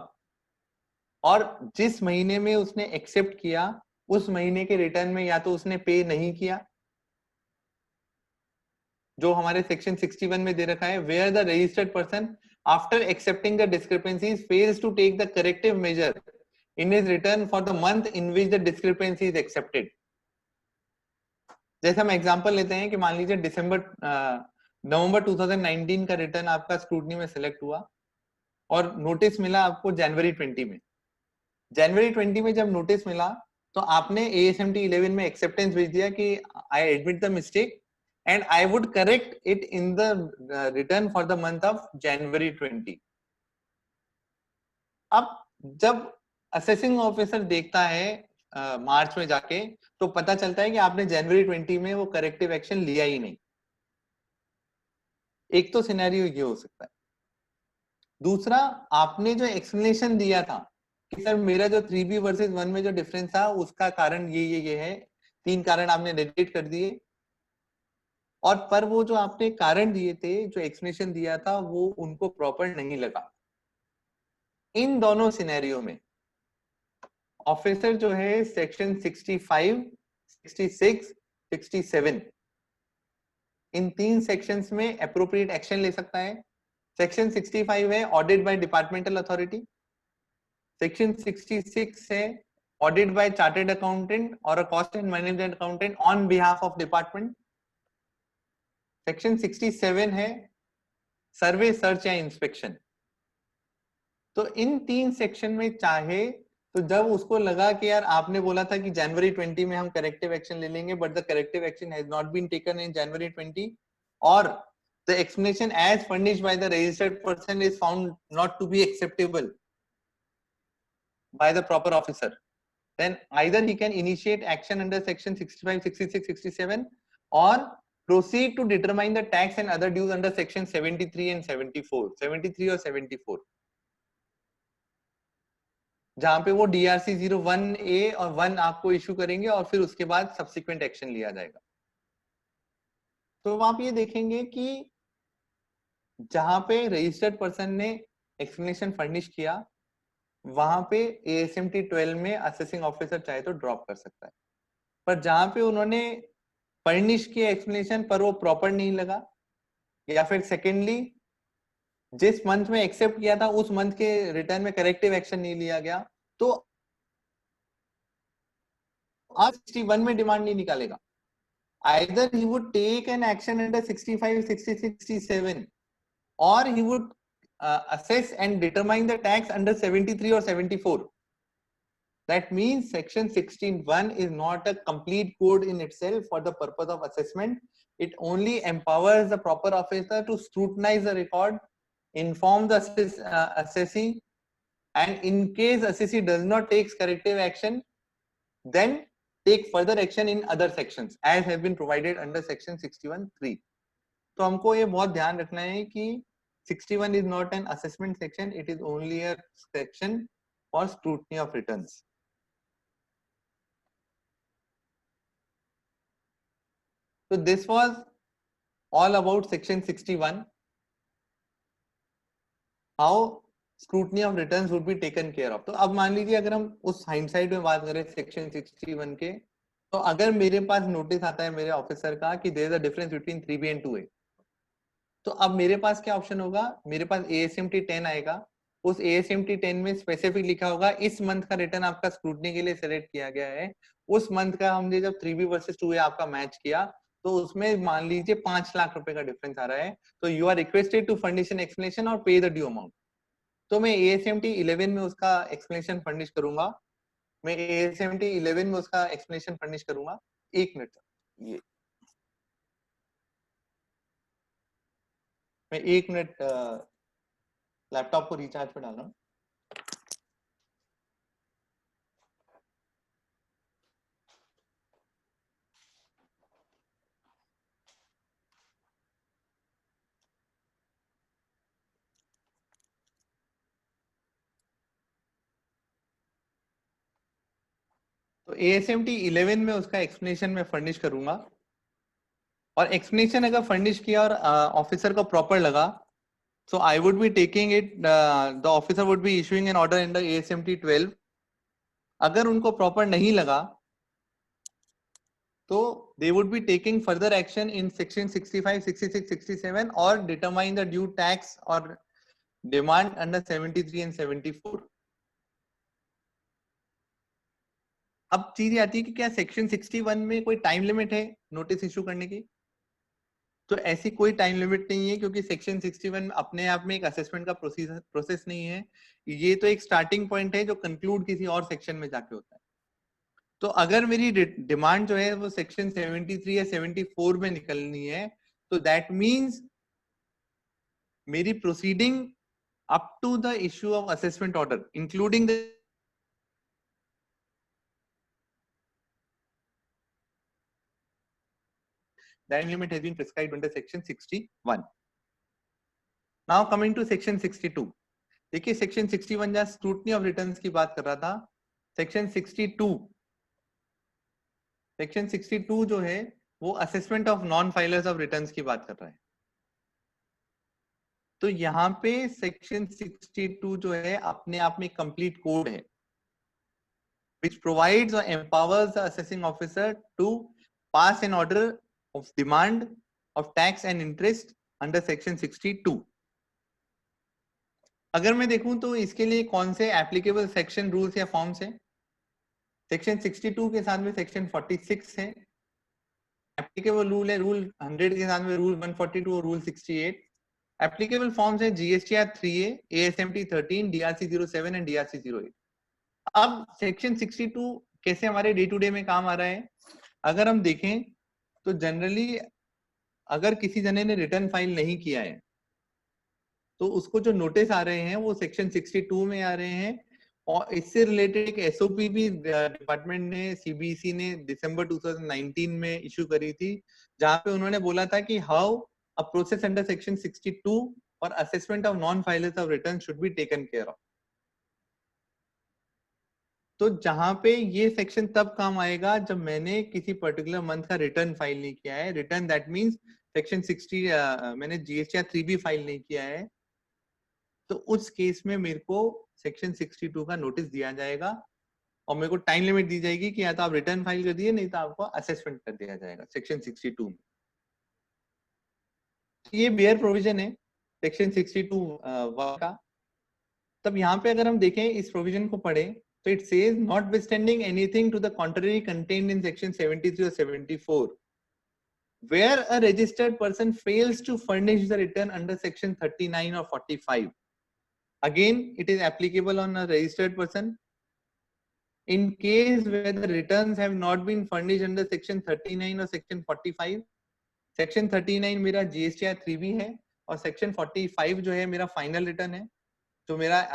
और जिस महीने में उसने एक्सेप्ट किया उस महीने के रिटर्न में या तो उसने पे नहीं किया, जो हमारे सेक्शन 61 में दे रखा है, where the registered person after accepting the discrepancies fails to take the corrective measure in his return for the month in which the discrepancy is accepted. जैसे हम एग्जांपल लेते हैं कि मान लीजिए नवंबर 2019 का रिटर्न आपका स्क्रूटनी में सिलेक्ट हुआ और नोटिस मिला आपको जनवरी 20 में। जनवरी 20 में जब नोटिस मिला तो आपने ASMT 11 में एक्सेप्टेंस भेज दिया कि I admit the mistake and I would correct it in the return for the month of January 20. अब जब असेसिंग ऑफिसर देखता है मार्च में जाके, तो पता चलता है कि आपने जनवरी 20 में वो करेक्टिव एक्शन लिया ही नहीं। एक तो सिनेरियो ये हो सकता है। दूसरा, आपने जो एक्सप्लेनेशन दिया था कि सर मेरा जो 3B वर्सेस 1 में जो डिफरेंस था उसका कारण ये है, तीन कारण आपने रेडिट कर दिए, और पर वो जो आपने कारण दिए थे, जो एक्सप्लेनेशन दिया था, वो उनको प्रॉपर नहीं लगा। इन दोनों सिनेरियो में ऑफिसर जो है सेक्शन 65, 66, 67 इन तीन सेक्शंस में एप्रोप्रिएट एक्शन ले सकता है। सेक्शन 65 है audit bye departmental authority, section 66 है ऑडिट बाय चार्टर्ड अकाउंटेंट और a cost and management accountant on behalf of department. Section 67 है सर्वे, सर्च या इंस्पेक्शन। तो इन तीन सेक्शन में चाहे तो जब उसको लगा कि यार आपने बोला था कि जनवरी 20 में हम करेक्टिव एक्शन ले लेंगे, but the corrective action has not been taken in January 20, or the explanation as furnished by the registered person is found not to be acceptable by the proper officer, then either he can initiate action under section 65, 66, 67 or proceed to determine the tax and other dues under section 73 and 74, 73 और 74, जहां पे वो DRC 01A और 1 आपको issue करेंगे और फिर उसके बाद सब्सिक्वेंट एक्शन लिया जाएगा। तो आप ये देखेंगे कि जहां पे रजिस्टर्ड पर्सन ने एक्सप्लेनेशन फर्निश किया, वहां पे ASMT 12 में असेसिंग ऑफिसर चाहे तो ड्रॉप कर सकता है, पर जहां पे उन्होंने फर्निश किया एक्सप्लेनेशन पर वो प्रॉपर नहीं लगा, या फिर सेकेंडली जिस मंथ में एक्सेप्ट किया था उस मंथ के रिटर्न में करेक्टिव एक्शन नहीं लिया गया, तो आज 61 में डिमांड नहीं निकालेगा। either he would take an action under 65, 66, 67 or he would assess and determine the tax under 73 or 74. That means section 16(1) is not a complete code in itself for the purpose of assessment. It only empowers the proper officer to scrutinize the record, inform the assessee, and in case assessee does not take corrective action, then take further action in other sections as have been provided under section 61(3). तो हमको ये बहुत ध्यान रखना है कि 61 is not an assessment section, it is only a section for scrutiny of returns. So this was all about section 61, how scrutiny of returns would be taken care of. तो अब मान लीजिए अगर हम उस हाइंडसाइड में बात करें सेक्शन 61 के, तो अगर मेरे पास नोटिस आता है मेरे ऑफिसर का कि there is a difference between 3B and 2A, तो अब मेरे पास क्या ऑप्शन होगा, मेरे पास ASMT 10 आएगा, उस ASMT 10 में स्पेसिफिक लिखा होगा इस मंथ का रिटर्न आपका स्क्रूटनी के लिए सेलेक्ट किया गया है, उस मंथ का हमने जब 3B वर्सेस 2A आपका मैच किया तो उसमें मान लीजिए 5 लाख रुपए का डिफरेंस आ रहा है, तो you are requested to furnish an explanation और पे द ड्यू अमाउंट। तो मैं ASMT 11 में उसका एक्सप्लेनेशन फर्निश करूंगा, मैं ASMT 11 में उसका एक्सप्लेनेशन फर्निश करूंगा। एक मिनट, ये मैं 1 मिनट लैपटॉप को रिचार्ज पे डाल रहा हूँ। तो ASMT 11 में उसका एक्सप्लेनेशन मैं फर्निश करूंगा, और एक्सप्लेनेशन अगर फर्निश किया और ऑफिसर को प्रॉपर लगा, so I would be taking it, the officer would be issuing an order under ASMT 12. अगर उनको प्रॉपर नहीं लगा तो they would be taking further action in section 65, 66, 67 or determine the due tax or demand under 73 and 74. अब चीज आती है कि क्या सेक्शन 61 में कोई टाइम लिमिट है नोटिस इशू करने की? तो ऐसी कोई टाइम लिमिट नहीं है, क्योंकि सेक्शन 61 अपने आप में एक असेसमेंट का प्रोसेस नहीं है, ये तो एक स्टार्टिंग पॉइंट है जो कंक्लूड किसी और सेक्शन में जाके होता है। तो अगर मेरी डिमांड जो है वो सेक्शन 73 या 74 में निकलनी है, तो दैट मींस मेरी proceeding up to the issue of assessment order including the time limit has been prescribed under section 61. Now coming to section 62. देखिए सेक्शन 61 जहां स्क्रूटनी ऑफ रिटर्न्स की बात कर रहा था, सेक्शन 62 जो है वो assessment of non filers of returns की बात कर रहा है। तो यहाँ पे सेक्शन 62 जो है अपने आप में कंप्लीट कोड है which provides or empowers the assessing officer to pass an order of demand of tax and interest under section 62. अगर मैं देखूं तो इसके लिए कौन से एप्लीकेबल सेक्शन रूल्स या फॉर्म्स हैं? सेक्शन 62 के साथ में सेक्शन 46 है, एप्लीकेबल रूल है रूल 100 के साथ में रूल 142 और रूल 68। एप्लीकेबल फॉर्म्स है GSTR 3A, ASMT 13, DRC 07 and DRC 08। अब सेक्शन 62 कैसे हमारे डे टू डे में काम आ रहा है, अगर हम देखें तो जनरली अगर किसी जने ने रिटर्न फाइल नहीं किया है तो उसको जो नोटिस आ रहे हैं वो सेक्शन 62 में आ रहे हैं। और इससे रिलेटेड एक एसओपी भी डिपार्टमेंट ने, सीबीएसई ने दिसंबर 2019 में इशू करी थी, जहां पे उन्होंने बोला था कि how a process under section 62 और assessment of non filers of return should be taken care of. तो जहां पे ये सेक्शन तब काम आएगा जब मैंने किसी पर्टिकुलर मंथ का रिटर्न फाइल नहीं किया है। रिटर्न दैट मींस सेक्शन 60 मैंने जीएसटी 3B फाइल नहीं किया है, तो उस केस में मेरे को सेक्शन 62 का नोटिस दिया जाएगा और मेरे को टाइम लिमिट दी जाएगी कि या तो आप रिटर्न फाइल कर दिए, नहीं तो आपको असेसमेंट कर दिया जाएगा सेक्शन 62 में। तो ये बेयर प्रोविजन है सेक्शन 62 का। तब यहाँ पे अगर हम देखें इस प्रोविजन को पढ़े तो it says notwithstanding anything to the contrary contained in section 73 or 74 where a registered person fails to furnish the return under section 39 or 45, again it is applicable on a registered person. In case where the returns have not been furnished under section 39 or section 45, section 39 मेरा GSTR 3B है और section 45 जो है मेरा final return है, जो मेरा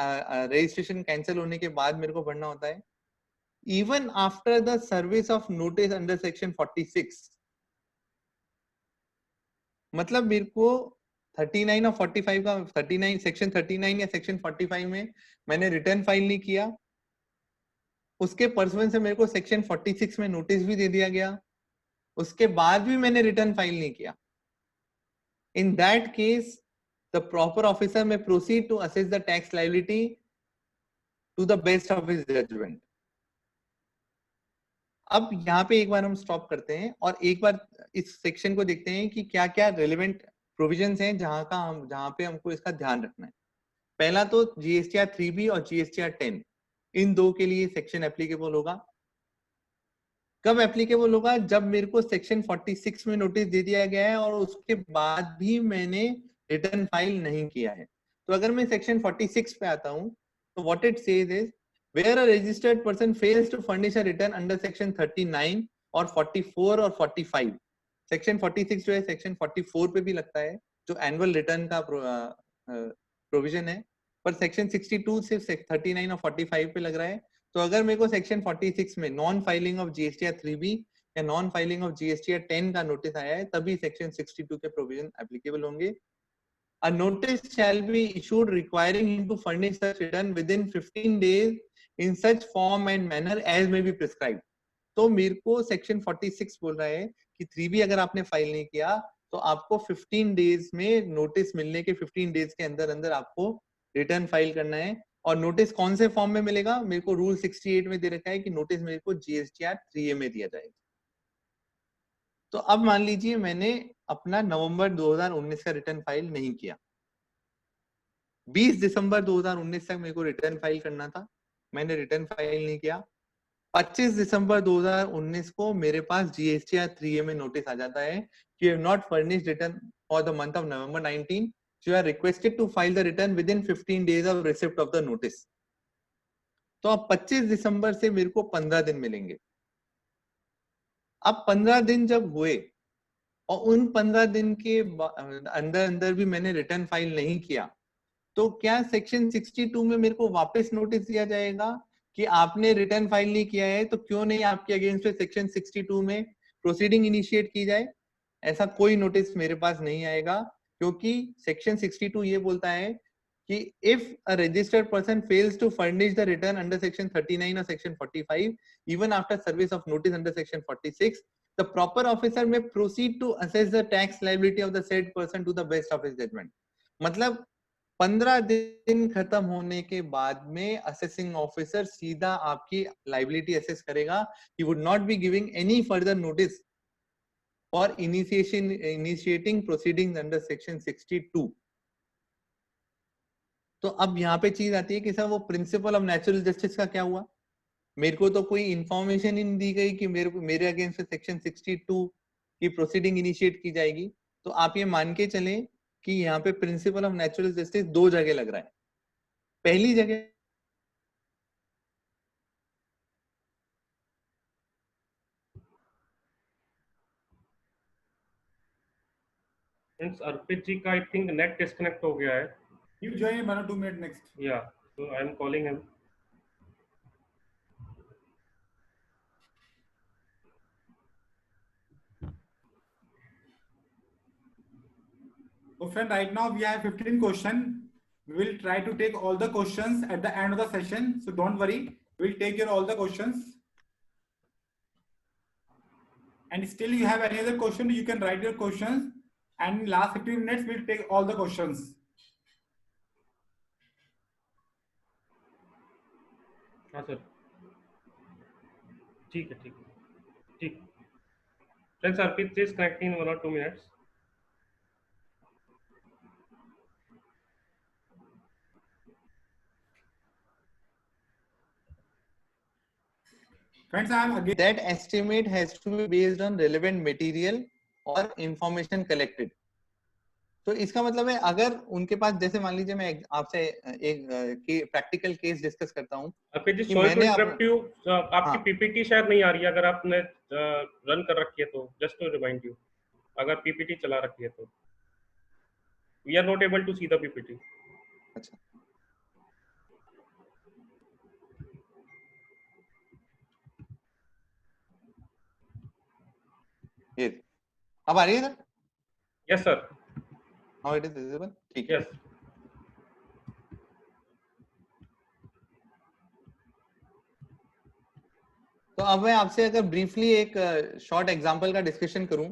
registration cancel होने के बाद मेरे को भरना होता है। Even after the service of notice under section 46, मतलब मेरे को 39 और 45 का 39 सेक्शन 39 या सेक्शन 45 में मैंने रिटर्न फाइल नहीं किया, उसके पर्सुएंट से मेरे को सेक्शन 46 में नोटिस भी दे दिया गया, उसके बाद भी मैंने रिटर्न फाइल नहीं किया। In that case the proper officer may proceed to assess the tax liability to the best of his judgment. अब यहाँ पे एक बार हम स्टॉप करते हैं और एक बार इस सेक्शन को देखते हैं कि क्या क्या रेलेवेंट प्रोविजंस हैं जहां पे हमको इसका ध्यान रखना है। पहला तो जीएसटीआर 3B और जीएसटीआर 10, इन दो के लिए सेक्शन एप्लीकेबल होगा। कब एप्लीकेबल होगा? जब मेरे को सेक्शन 46 में नोटिस दे दिया गया है और उसके बाद भी मैंने रिटर्न फाइल नहीं किया है। तो अगर मैं सेक्शन 46 पे आता हूं तो what it says is where a registered person fails to furnish a return under section 39 or 44 or 45, section 46 जो है section 44 पे भी लगता है जो एनुअल रिटर्न का प्रोविजन है, पर section 62 सिर्फ 39 और 45 पे लग रहा है। तो अगर मेरे को सेक्शन 46 में non filing of GSTR 3B या नॉन फाइलिंग ऑफ जीएसटीआर 10 का नोटिस आया है तभी सेक्शन 62 के प्रोविजन एप्लीकेबल होंगे। A notice shall be issued requiring him to furnish such return within 15 days in such form and manner as may be prescribed. तो मेरे को सेक्शन 46 बोल रहा है कि 3B अगर आपने फाइल नहीं किया तो आपको 15 डेज में नोटिस मिलने के 15 डेज के अंदर अंदर आपको रिटर्न फाइल करना है। और नोटिस कौन से फॉर्म में मिलेगा? मेरे को रूल 68 में दे रखा है कि नोटिस मेरे को जीएसटीआर 3A में दिया जाएगा। तो अब मान लीजिए मैंने अपना नवंबर 2019 का रिटर्न फाइल नहीं किया, 20 दिसंबर 2019 तक मेरे को रिटर्न फाइल करना था, मैंने रिटर्न फाइल नहीं किया। 25 दिसंबर 2019 को मेरे पास जीएसटीआर 3A में नोटिस आ जाता है कि you have not furnished return for the month of November 19, you are requested to file the return within 15 days of receipt of the notice. तो अब 25 दिसंबर से मेरे को 15 दिन मिलेंगे। अब 15 दिन जब हुए और उन 15 दिन के अंदर अंदर भी मैंने रिटर्न फाइल नहीं किया, तो क्या सेक्शन 62 में मेरे को वापस नोटिस दिया जाएगा कि आपने रिटर्न फाइल नहीं किया है तो क्यों नहीं आपके अगेंस्ट सेक्शन 62 में प्रोसीडिंग इनिशिएट की जाए? ऐसा कोई नोटिस मेरे पास नहीं आएगा, क्योंकि सेक्शन 62 ये बोलता है कि if a registered person fails to furnish the return under section 39 और section 45 even after service of notice under section 46, the proper officer may proceed to assess the tax liability of the said person to the best of his judgment. मतलब 15 दिन खत्म होने के बाद में assessing officer सीधा आपकी लाइबिलिटी असेस करेगा। He would not be giving any further notice for initiating proceedings under section 62। तो अब यहाँ पे चीज आती है कि सर वो प्रिंसिपल ऑफ नेचुरल जस्टिस का क्या हुआ? मेरे को तो कोई इंफॉर्मेशन ही नहीं दी गई कि मेरे अगेंस्ट सेक्शन 62 की प्रोसीडिंग इनिशिएट की जाएगी। तो आप ये मान के चलें कि यहाँ पे प्रिंसिपल ऑफ नेचुरल जस्टिस दो जगह लग रहा है। पहली जगह फ्रेंड्स अर्पित जी का आई थिंक नेट डिस्कनेक्ट हो गया है. He will join in 1 or 2 minutes next. या so I am calling him. So friend, right now we have 15 questions. We will try to take all the questions at the end of the session. So don't worry, we'll take your all the questions. And still you have any other question, you can write your questions. And in last 15 minutes, we'll take all the questions. हाँ sir, ठीक है, ठीक है, ठीक. Friends Arpit is connecting in 1 or 2 minutes. Friends, I am again. That estimate has to be based on relevant material or information collected. तो इसका मतलब है अगर उनके पास, जैसे मान लीजिए मैं आपसे एक प्रैक्टिकल केस डिस्कस करता हूँ. अर्पित जी सॉरी टू इंटरप्ट यू, आपकी पीपीटी शायद नहीं आ रही है. अगर आपने रन कर रखी है तो जस्ट टू रिमाइंड यू, अगर पीपीटी चला रखी है तो we are not able to see the PPT. अच्छा, ये अब आ रही है sir? Yes sir. Now it is visible. ठीक है. यस. तो अब मैं आपसे अगर ब्रीफली एक शॉर्ट एग्जांपल का डिस्कशन करूं,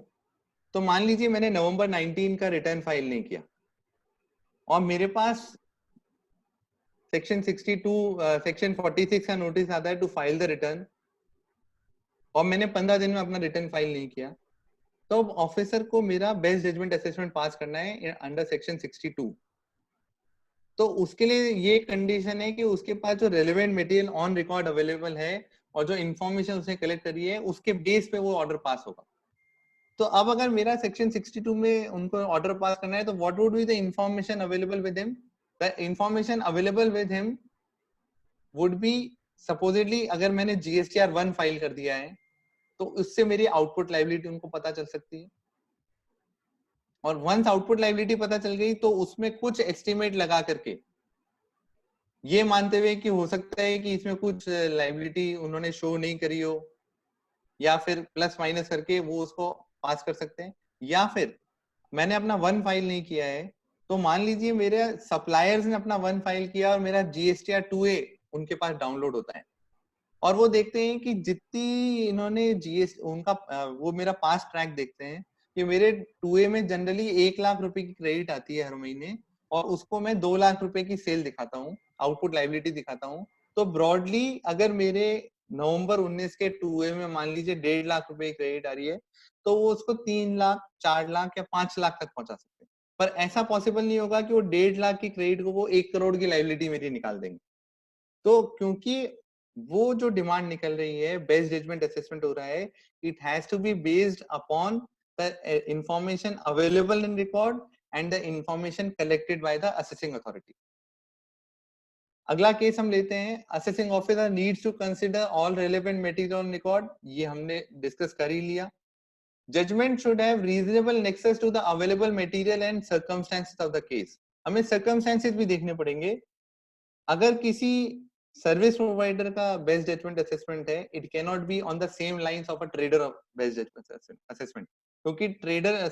तो मान लीजिए मैंने नवंबर 19 का रिटर्न फाइल नहीं किया और मेरे पास सेक्शन 62 सेक्शन 46 का नोटिस आता है टू फाइल द रिटर्न, और मैंने 15 दिन में अपना रिटर्न फाइल नहीं किया, तो ऑफिसर को मेरा बेस्ट जजमेंट असेसमेंट पास करना है अंडर सेक्शन 62. तो उसके लिए ये कंडीशन है कि उसके पास जो relevant material on record available है और जो इन्फॉर्मेशन उसने कलेक्ट करी है उसके बेस पे वो ऑर्डर पास होगा. तो अब अगर मेरा सेक्शन 62 में उनको ऑर्डर पास करना है, तो what would be the information available with him? The information available with him would be, supposedly अगर मैंने GSTR 1 फाइल कर दिया है तो उससे मेरी आउटपुट लायबिलिटी उनको पता चल सकती है, और वंस आउटपुट लायबिलिटी पता चल गई तो उसमें कुछ एस्टिमेट लगा करके, ये मानते हुए कि हो सकता है कि इसमें कुछ लायबिलिटी उन्होंने शो नहीं करी हो, या फिर प्लस माइनस करके वो उसको पास कर सकते हैं. या फिर मैंने अपना 1 फाइल नहीं किया है, तो मान लीजिए मेरे सप्लायर्स ने अपना 1 फाइल किया और मेरा GSTR 2A उनके पास डाउनलोड होता है, और वो देखते हैं कि जितनी इन्होंने उनका वो मेरा पास ट्रैक देखते हैं कि मेरे 2A में जनरली 1 लाख रुपए की क्रेडिट आती है हर महीने, और उसको मैं 2 लाख रुपए की सेल दिखाता हूँ, आउटपुट लायबिलिटी दिखाता हूँ. तो ब्रॉडली अगर मेरे नवंबर 19 के 2A में मान लीजिए 1.5 लाख रुपए की क्रेडिट आ रही है, तो वो उसको 3 लाख, 4 लाख या 5 लाख तक पहुंचा सकते हैं. पर ऐसा पॉसिबल नहीं होगा कि वो 1.5 लाख की क्रेडिट को वो 1 करोड़ की लायबिलिटी मेरी निकाल देंगे. तो क्योंकि वो जो डिमांड निकल रही है, बेस्ट जजमेंट असेसमेंट हो रहा है, it has to be based upon the information available in record and the information collected by the assessing authority. अगला केस हम लेते हैं, assessing officer needs to consider all relevant material on record. ये हमने discuss कर ही लिया. Judgment should have reasonable nexus to the available material and circumstances of the case. हमें सर्कमस्टेंसेस भी देखने पड़ेंगे. अगर किसी सर्विस प्रोवाइडर का बेस्ट जजमेंट असेसमेंट है, it can not be on the same lines of a trader of best judgement assessment, क्योंकि trader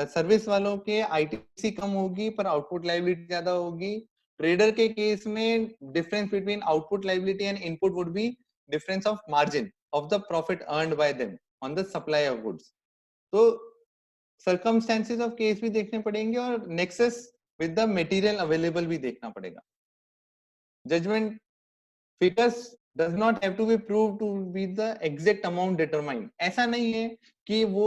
service वालों के ITC कम होगी पर आउटपुट लायबिलिटी ज्यादा होगी. ट्रेडर के केस में difference between output liability and input would be difference of margin of the profit earned bye them on the supply of goods. तो सर्कमस्टेंसेस ऑफ केस भी देखने पड़ेंगे और nexus with the material available भी देखना पड़ेगा. Judgment figures does not have to be proved to be the exact amount determined. ऐसा नहीं है कि वो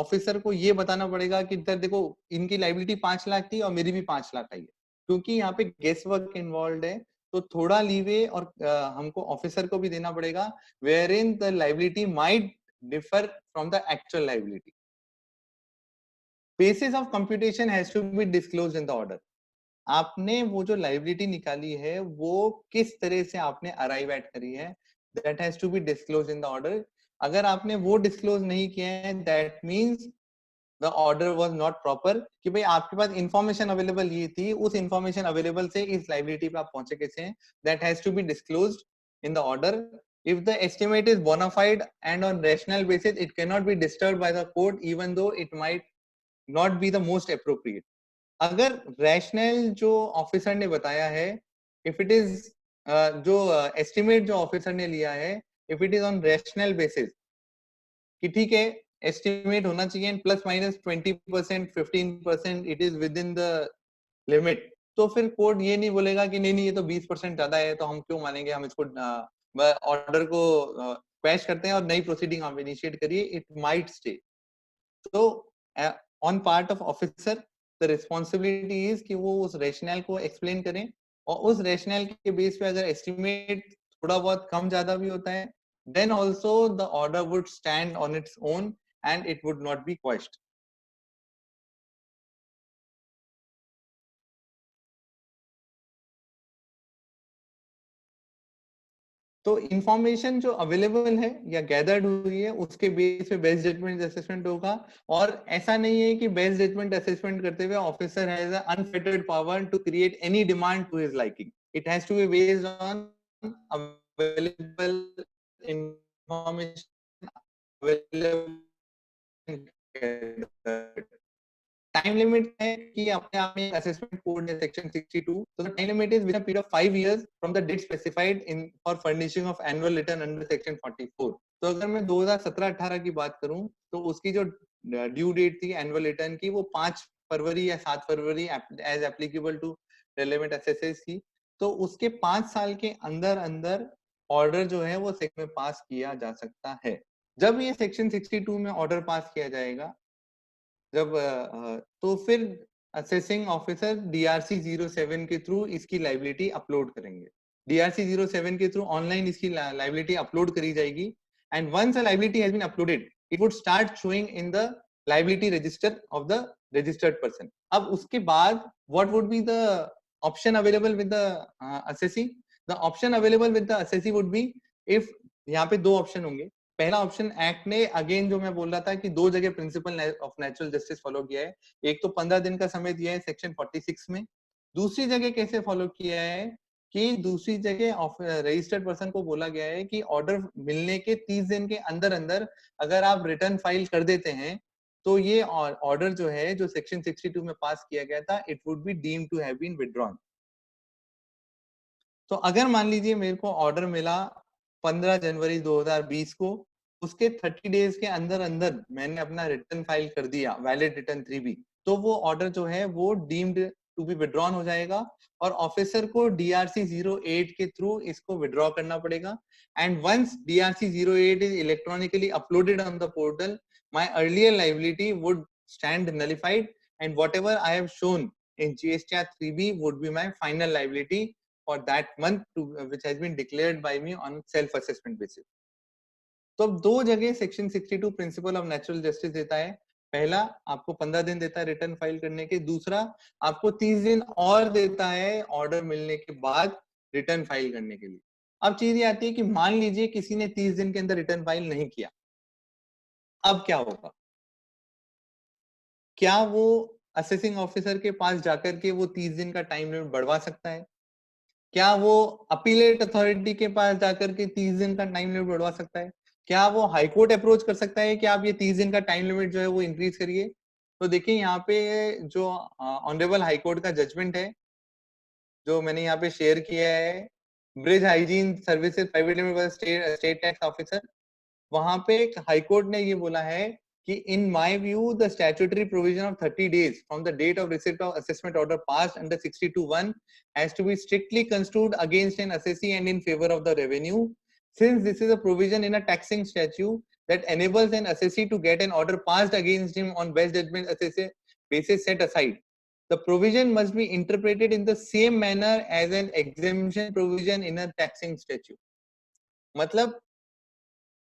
ऑफिसर को ये बताना पड़ेगा कि इधर देखो इनकी लायबिलिटी 5 लाख थी और मेरी भी 5 लाख आई है, क्योंकि यहाँ पे गेस वर्क इन्वॉल्व है. तो थोड़ा लीवे और हमको ऑफिसर को भी देना पड़ेगा wherein the liability might differ from the actual liability. Basis of computation has to be disclosed in the order. आपने वो जो लायबिलिटी निकाली है वो किस तरह से आपने अराइव एट करी है, that has to be disclose in the order. अगर आपने वो डिस्क्लोज नहीं किया है, that means the order was not proper कि भाई आपके पास information available ये थी, उस information available से इस liability पे आप पहुंचे कैसे हैं, that has to be disclosed in the order. If the estimate is bona fide and on rational basis, it cannot be disturbed by the court even though it might not be the most appropriate. अगर rational जो officer ने बताया है, if it is जो estimate जो officer ने लिया है, if it is on rational basis कि ठीक है एस्टिमेट होना चाहिए plus minus 20% 15% it is with in the limit, तो फिर कोर्ट ये नहीं बोलेगा कि नहीं नहीं ये तो 20% ज्यादा है तो हम क्यों मानेंगे, हम इसको ऑर्डर को क्वैश करते हैं और नई प्रोसीडिंग आप इनिशिएट करिए, इट माइट स्टे. तो on part of officer the responsibility is कि वो उस रेशनल को एक्सप्लेन करें और उस रेशनल के बेस पे अगर एस्टिमेट थोड़ा बहुत कम ज्यादा भी होता है then also the order would stand on its own and it would not be quashed. तो इंफॉर्मेशन जो अवेलेबल है या गैदर्ड हुई है उसके बेस पे बेस्ट जजमेंट असेसमेंट होगा, और ऐसा नहीं है कि बेस्ट जजमेंट असेसमेंट करते हुए officer has unfettered power to create any demand to his liking. It has to be based on available information available. Time limit है कि अपने आप में असेसमेंट कोड है section 62, so the time limit is within a period of 5 years from the date specified in for furnishing of annual return under section 44. तो अगर मैं 2017-18 की बात करूं तो उसकी जो ड्यू डेट थी एनुअल रिटर्न की वो 5 फरवरी या 7 फरवरी as applicable to relevant SSS की. तो उसके 5 साल के अंदर अंदर ऑर्डर जो है वो सेक्शन में पास किया जा सकता है. जब ये सेक्शन 62 में ऑर्डर पास किया जाएगा जब तो फिर असेसिंग ऑफिसर DRC 07 के थ्रू इसकी लाइबिलिटी अपलोड करेंगे. DRC 07 के थ्रू ऑनलाइन इसकी लाइबिलिटी अपलोड करी जाएगी and once a liability has been uploaded it would start showing in the liability register of the registered person. अब उसके बाद what would be the option available with the assessee. The option available with the assessee would be if यहाँ पे दो option होंगे. पहला option act ने again जो मैं बोल रहा था कि दो जगह principle of natural justice follow किया है. एक तो 15 दिन का समय दिया है सेक्शन 46 में. दूसरी जगह कैसे फॉलो किया है कि दूसरी जगह रजिस्टर्ड पर्सन को बोला गया है कि ऑर्डर मिलने के 30 दिन के अंदर अंदर अगर आप रिटर्न फाइल कर देते हैं तो ये ऑर्डर जो है जो सेक्शन 62 में पास किया गया था it would be deemed to have been withdrawn. तो अगर मान लीजिए मेरे को ऑर्डर मिला 15 जनवरी 2020 को, उसके 30 डेज के अंदर अंदर मैंने अपना रिटर्न फाइल कर दिया वैलिड रिटर्न 3B, तो वो ऑर्डर जो है वो डीम्ड टू बी विड्रॉन हो जाएगा और ऑफिसर को DRC 08 के थ्रू इसको विड्रॉ करना पड़ेगा. And once DRC 08 is electronically uploaded on the portal my earlier liability would stand nullified and whatever I have shown in GSTR 3B would be my final liability for that month to, which has been declared by me on self assessment basis. तो दो जगह section 62 principle of natural justice देता है. पहला आपको 15 दिन देता है रिटर्न फाइल करने के, दूसरा आपको 30 दिन और देता है ऑर्डर मिलने के बाद रिटर्न फाइल करने के लिए. अब चीज ये आती है कि मान लीजिए किसी ने 30 दिन के अंदर रिटर्न फाइल नहीं किया, अब क्या होगा? क्या वो असेसिंग ऑफिसर के पास जाकर के वो 30 दिन का टाइम लिमिट बढ़वा सकता है? क्या वो अपीलेट अथॉरिटी के पास जाकर के 30 दिन का टाइम लिमिट बढ़वा सकता है? क्या वो हाई कोर्ट अप्रोच कर सकता है कि आप ये 30 दिन का टाइम लिमिट जो है वो इंक्रीज करिए? तो देखिए यहाँ पे जो ऑनरेबल हाई कोर्ट का जजमेंट है जो मैंने यहाँ पे शेयर किया है, bridge hygiene services private limited state tax officer, वहां पे हाई कोर्ट ने ये बोला है कि in my view the statutory provision of 30 days from the date of receipt of assessment order passed under 62(1) has to be strictly construed against an assessee and in favor of the revenue, since this is a provision in a taxing statute that enables an assessee to get an order passed against him on best judgment assessee basis set aside. The provision must be interpreted in the same manner as an exemption provision in a taxing statute. मतलब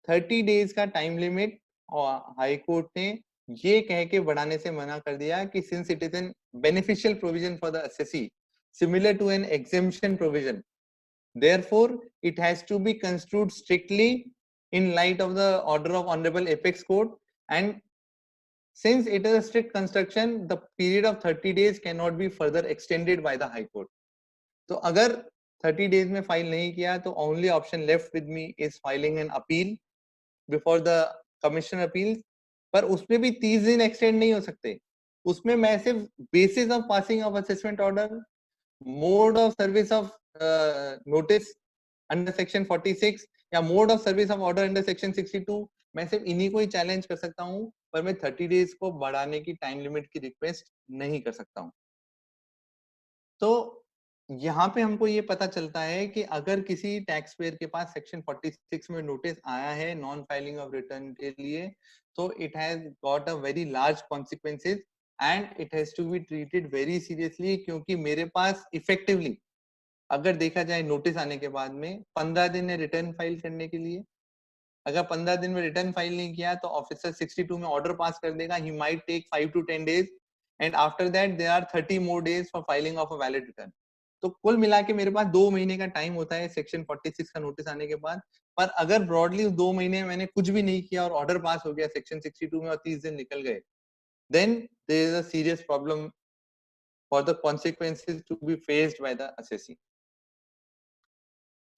30 days का time limit और high court ने ये कह के बढ़ाने से मना कर दिया कि since it is an beneficial provision for the assessee similar to an exemption provision, therefore it has to be construed strictly in light of the order of honorable apex court and since it is a strict construction, the period of 30 days cannot be further extended by the High Court. तो अगर 30 days में file नहीं किया तो only option left with me is filing an appeal before the Commissioner Appeals. पर उसमें भी 30 दिन extend नहीं हो सकते. उसमें मैं सिर्फ basis of passing of assessment order, mode of service of notice under section 46 या mode of service of order under section 62, मैं सिर्फ इन्हीं को ही चैलेंज कर सकता हूं, पर मैं 30 डेज को बढ़ाने की टाइम लिमिट की रिक्वेस्ट नहीं कर सकता हूं. तो यहाँ पे हमको ये पता चलता है कि अगर किसी टैक्स पेयर के पास सेक्शन 46 में नोटिस आया है नॉन फाइलिंग ऑफ रिटर्न के लिए, तो it has got a very large consequences and it has to be treated very seriously, क्योंकि मेरे पास इफेक्टिवली अगर देखा जाए नोटिस आने के बाद में 15 दिन है रिटर्न फाइल करने के लिए. अगर 15 दिन में रिटर्न फाइल नहीं किया तो ऑफिसर 62 में ऑर्डर पास कर देगा. He might take 5 to 10 days and after that there are 30 more days for filing of a valid return. तो कुल मिला के मेरे पास 2 महीने का टाइम होता है सेक्शन 46 का नोटिस आने के बाद. पर अगर ब्रॉडली उस 2 महीने में मैंने कुछ भी नहीं किया और ऑर्डर पास हो गया सेक्शन 62 में और 30 दिन निकल गए, then there is a serious problem for the consequences to be faced by the assessee.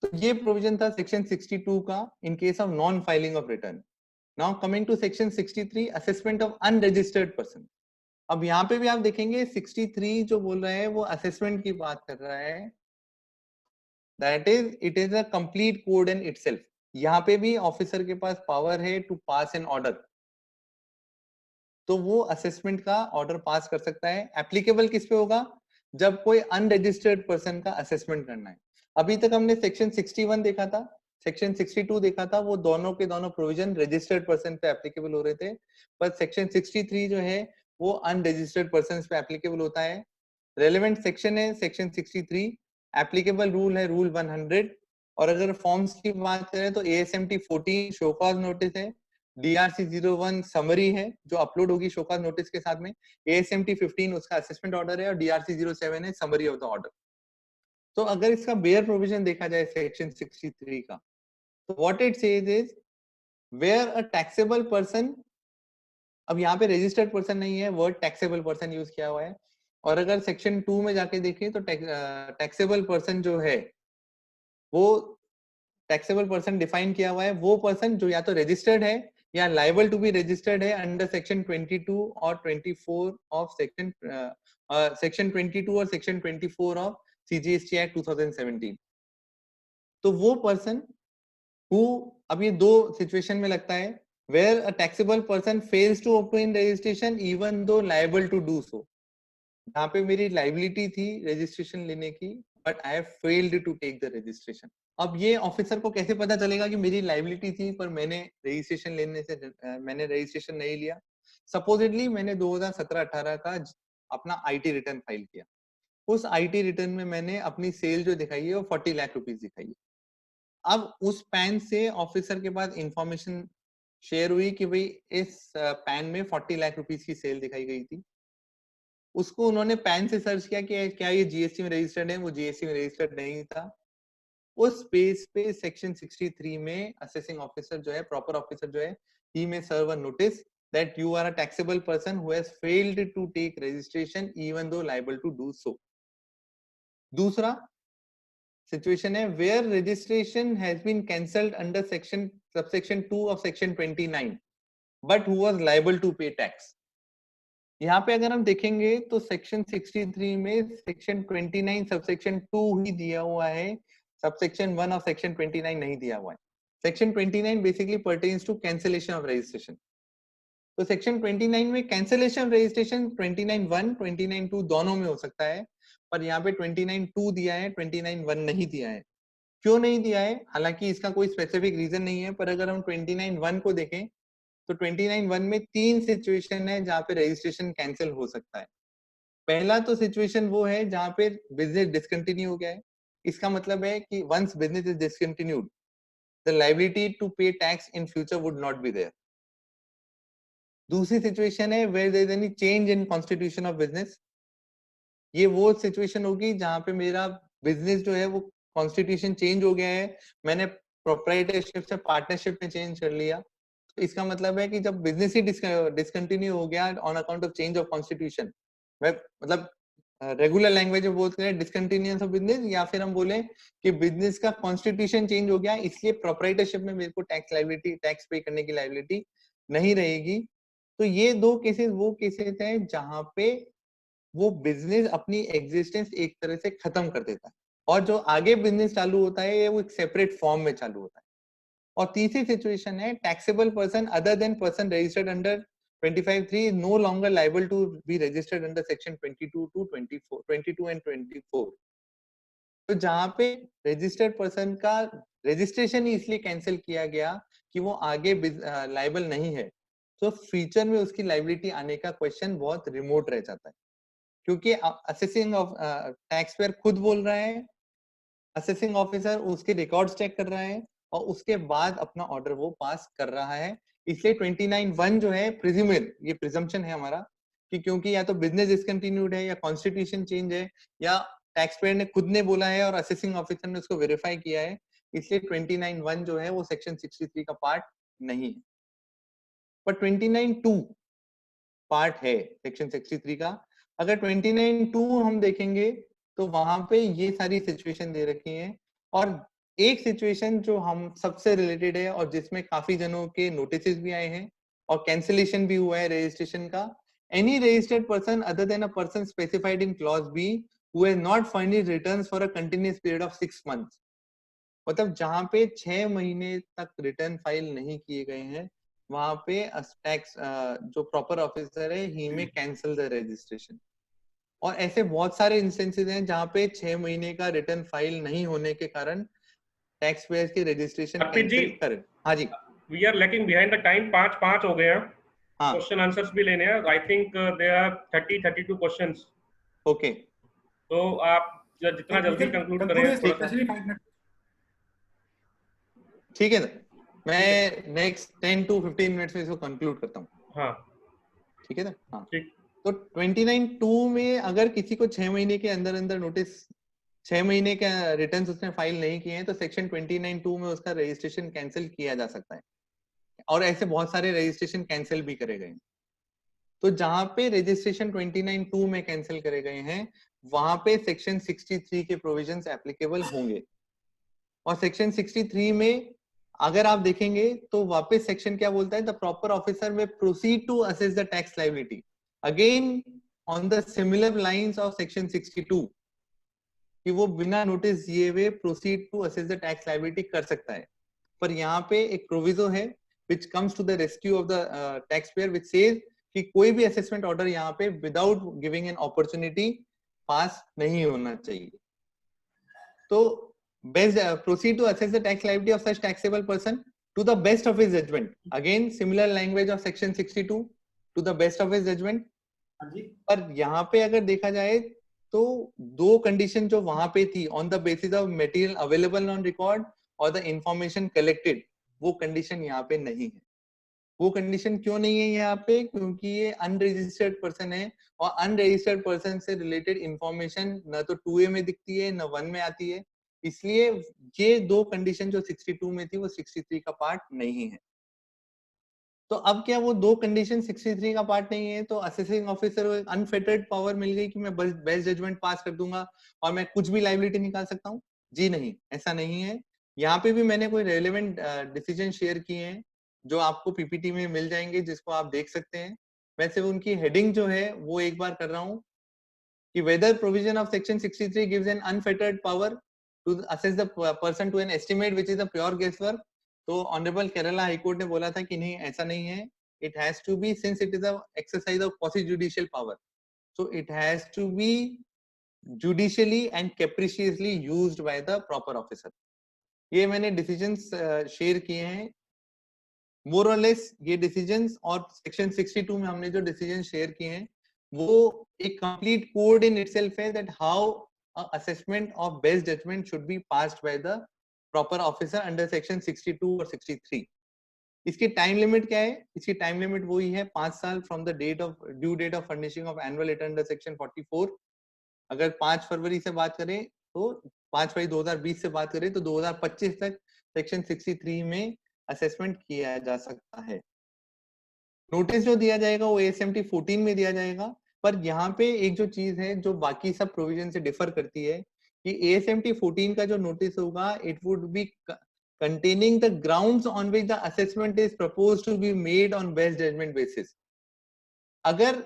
तो ये प्रोविजन था सेक्शन 62 का in case of non filing of return. Now coming to section 63, assessment of unregistered person. अब यहाँ पे भी आप देखेंगे 63 जो बोल रहा है वो असेसमेंट की बात कर रहा है. That is it is a complete code in itself. यहाँ पे भी ऑफिसर के पास पावर है टू पास एन ऑर्डर, तो वो असेसमेंट का ऑर्डर पास कर सकता है. एप्लीकेबल किस पे होगा? जब कोई अनरजिस्टर्ड पर्सन का असेसमेंट करना है. अभी तक हमने सेक्शन 61 देखा था, सेक्शन 62 देखा था, वो दोनों के दोनों प्रोविजन रजिस्टर्ड पर्सन पे एप्लीकेबल हो रहे थे. पर सेक्शन 63 जो है वो अनरजिस्टर्ड पर्सन पे एप्लीकेबल होता है. रेलेवेंट सेक्शन है सेक्शन 63. एप्लीकेबल रूल है रूल 100. और अगर फॉर्म्स की बात करें तो ASMT 14 शो कॉज नोटिस है, DRC 01 समरी है जो अपलोड होगी शो कॉज नोटिस के साथ में, ASMT 15 उसका असेसमेंट ऑर्डर है और DRC 07 है समरी ऑफ द ऑर्डर. तो अगर इसका बेयर प्रोविजन देखा जाए सेक्शन 63 का, तो what it says is where a taxable person, अब यहाँ पे रजिस्टर्ड पर्सन नहीं है, वर्ड टैक्सेबल पर्सन यूज किया हुआ है. और अगर सेक्शन 2 में जाके देखें तो टैक्सेबल पर्सन जो है वो टैक्सेबल पर्सन डिफाइन किया हुआ है वो पर्सन जो या तो रजिस्टर्ड है या लाइबल टू बी रजिस्टर्ड है अंडर सेक्शन 22 और 24 ऑफ सेक्शन 22 और सेक्शन 24 ऑफ CGST एक्ट 2017. तो वो पर्सन हु, अब ये दो सिचुएशन में लगता है, where a taxable person fails to obtain registration even though liable to do so. यहाँ पे मेरी लाइबिलिटी थी रजिस्ट्रेशन लेने की, but I have failed to take the registration. अब ये ऑफिसर को कैसे पता चलेगा कि मेरी लाइबिलिटी थी पर मैंने रजिस्ट्रेशन लेने से मैंने रजिस्ट्रेशन नहीं लिया? सपोजिटली मैंने 2017-18 का अपना IT रिटर्न फाइल किया. उस IT रिटर्न में मैंने अपनी सेल जो दिखाई है वो 40 लाख रुपीस दिखाई है. अब उस पैन से ऑफिसर के पास इंफॉर्मेशन शेयर हुई कि भाई इस पैन में 40 लाख रुपीस की सेल दिखाई गई थी. उसको उन्होंने पैन से सर्च किया कि क्या ये GST में रजिस्टर्ड है, वो GST में रजिस्टर्ड नहीं था. उस बेस पे सेक्शन 63 में असेसिंग ऑफिसर जो है, प्रॉपर ऑफिसर जो है, he may serve a notice that you are a taxable person who has failed to take registration even though liable to do so. दूसरा सिचुएशन है where registration has been cancelled under subsection 2 of section 29 but who was liable to pay tax. यहाँ पे अगर हम देखेंगे तो section 63 में section 29 subsection 2 ही दिया हुआ है, सबसेक्शन 1 ऑफ सेक्शन 29 नहीं दिया हुआ है. Section 29 basically pertains to cancellation of registration. तो सेक्शन 29 में कैंसिलेशन ऑफ रजिस्ट्रेशन 29(1) 29(2) दोनों में हो सकता है, पर यहाँ पे 29(2) दिया है, 29(1) नहीं दिया है. क्यों नहीं दिया है? हालांकि इसका कोई स्पेसिफिक रीजन नहीं है, पर अगर हम 29(1) को देखें तो 29(1) में 3 सिचुएशन है जहाँ पे रजिस्ट्रेशन कैंसिल हो सकता है. पहला तो सिचुएशन वो है जहाँ पे बिजनेस डिसकंटिन्यू हो गया है. इसका मतलब है कि once business is discontinued the liability to pay tax in future would not be there. दूसरी सिचुएशन है where there is any change in constitution of business. ये वो सिचुएशन होगी जहाँ पे मेरा बिजनेस जो है वो कॉन्स्टिट्यूशन चेंज हो गया है, मैंने प्रोप्राइटरशिप से पार्टनरशिप में चेंज कर लिया, इसका मतलब है कि जब बिजनेस ही डिसकंटिन्यू हो गया on account of change of constitution, मतलब रेगुलर लैंग्वेज में बोलते हैं डिसकंटिन्यूएंस ऑफ बिजनेस, या फिर हम बोले कि बिजनेस का कॉन्स्टिट्यूशन चेंज हो गया इसलिए प्रोप्राइटरशिप में मेरे को टैक्स पे करने की लायबिलिटी नहीं रहेगी। तो ये दो केसेस वो केसेस हैं जहां पे वो बिजनेस अपनी एग्जिस्टेंस एक तरह से खत्म कर देता है, और जो आगे बिजनेस चालू होता है ये वो एक सेपरेट फॉर्म में चालू होता है। और तीसरी सिचुएशन है taxable person other then person registered under 25(3) is no longer liable to be registered under section 22 to 24, 22 and 24। तो जहां पे रजिस्टर्ड पर्सन का रजिस्ट्रेशन ही इसलिए कैंसिल किया गया कि वो आगे लाइबल नहीं है, तो फ्यूचर में उसकी लाइबिलिटी आने का क्वेश्चन बहुत रिमोट रह जाता है, क्योंकि असेसिंग ऑफ टैक्स पेयर खुद बोल रहा है, असेसिंग ऑफिसर उसके रिकॉर्ड्स चेक कर रहा है और उसके बाद अपना ऑर्डर वो पास कर रहा है। इसलिए 29(1) जो है प्रिज्यूमर, ये प्रिजम्पशन है हमारा कि क्योंकि या तो बिजनेस डिसकंटिन्यूड है या कॉन्स्टिट्यूशन चेंज है या टैक्स पेयर ने खुद ने बोला है और असेसिंग ऑफिसर ने उसको वेरीफाई किया है, इसलिए 29(1) जो है वो सेक्शन 63 का पार्ट नहीं है। पर 29(2) पार्ट है सेक्शन 63 का। अगर 29(2) हम देखेंगे तो वहां पे ये सारी सिचुएशन दे रखी है, और एक सिचुएशन जो हम सबसे रिलेटेड है और जिसमें काफी जनों के नोटिस भी आए हैं और कैंसिलेशन भी हुआ है रजिस्ट्रेशन का, any registered person other than a person specified in clause B who has not furnished returns for a continuous period of 6 months। मतलब जहां पे 6 महीने तक रिटर्न फाइल नहीं किए गए हैं, वहां पे टैक्स जो प्रॉपर ऑफिसर है ही में कैंसिल द रजिस्ट्रेशन। और ऐसे बहुत सारे इंस्टेंसेस हैं जहां पे 6 महीने का रिटर्न फाइल नहीं होने के कारण टैक्स पेयर्स की रजिस्ट्रेशन अर्पित जी, कैंसिल कर। हाँ जी, we are lacking behind the time, 5 हो गए हैं, हाँ क्वेश्चन आंसर्स भी लेने हैं। I think there are 32 questions, okay, तो आप जितना जल्दी कंक्लूड करें थोड़ा सा। ठीक है ना, मैं नेक्स्ट 10 to 15 मिनट्स में इसको कंक्लूड करता हूँ। हाँ ठीक है ना, हाँ। ठीक। तो 29(2) में अगर किसी को 6 महीने के अंदर अंदर नोटिस, 6 महीने का रिटर्न उसने फाइल नहीं किए हैं, तो सेक्शन 29(2) में उसका रजिस्ट्रेशन कैंसिल किया जा सकता है, और ऐसे बहुत सारे रजिस्ट्रेशन कैंसिल भी करे गए। तो जहां पे रजिस्ट्रेशन 29(2) में कैंसिल करे गए हैं, वहां पे सेक्शन 63 के प्रोविजंस एप्लीकेबल होंगे। और सेक्शन 63 में अगर आप देखेंगे तो वापस सेक्शन क्या बोलता है, the proper officer may proceed to assess the tax liability, again on the similar lines of section 62, कि वो बिना नोटिस दिए हुए proceed to assess the tax liability कर सकता है। पर यहाँ पे एक प्रोविजो है which comes to the rescue of the taxpayer, which says कि कोई भी असेसमेंट ऑर्डर यहाँ पे विदाउट गिविंग एन अपॉर्चुनिटी पास नहीं होना चाहिए। तो best proceed to assess the tax liability of such taxable person to the best of his judgment, again similar language of section 62, to the best of his judgment। पर यहाँ पे अगर देखा जाए तो दो कंडीशन जो वहां पे थी, on the basis of material available on record और द इंफॉर्मेशन कलेक्टेड, वो कंडीशन यहाँ पे नहीं है। वो कंडीशन क्यों नहीं है यहाँ पे, क्योंकि ये अनरजिस्टर्ड पर्सन है, और अनरजिस्टर्ड पर्सन से रिलेटेड इंफॉर्मेशन न तो 2A में दिखती है न 1 में आती है, इसलिए ये दो कंडीशन जो 62 में थी वो 63 का पार्ट नहीं है। तो अब क्या वो दो कंडीशन 63 का पार्ट नहीं है, तो असेसिंग ऑफिसर को एक अनफेटर्ड पावर मिल गई कि मैं बस बेस्ट जजमेंट पास कर दूंगा और मैं कुछ भी लायबिलिटी निकाल सकता हूँ? जी नहीं, ऐसा नहीं है। यहाँ पे भी मैंने कोई रेलेवेंट डिसीजन शेयर किए हैं जो आपको पीपीटी में मिल जाएंगे, जिसको आप देख सकते हैं। वैसे उनकी हेडिंग जो है वो एक बार कर रहा हूँ कि whether provision of section 63 gives an unfettered power to assess the person to an estimate which is a pure guesswork, तो ऑनरेबल केरला हाई कोर्ट ने बोला था कि नहीं, ऐसा नहीं है। It has to be, since it is a exercise of quasi judicial power, so it has to be judiciously and capriciously used by the proper officer. ये मैंने डिसीजंस शेयर किए हैं, मोर और लेस ये डिसीजंस, और सेक्शन 62 में हमने जो डिसीजन शेयर किए हैं वो एक कंप्लीट कोड इन इटसेल्फ है, that how assessment of best judgment should be passed by the proper officer under section 62 और 63। इसकी टाइम लिमिट क्या है? इसकी टाइम लिमिट वही है 5 साल from the date of due date of furnishing of annual return under section 44। अगर 5 फरवरी से बात करें तो 5 फरवरी 2020 से बात करें तो 2025 तक सेक्शन 63 में असेसमेंट किया जा सकता है। नोटिस जो दिया जाएगा वो ASMT 14 में दिया जाएगा, पर यहाँ पे एक जो चीज है जो बाकी सब प्रोविजन से डिफर करती है कि ASMT 14 का जो नोटिस होगा it would B containing the grounds on which the assessment is proposed to be made on best judgment basis. अगर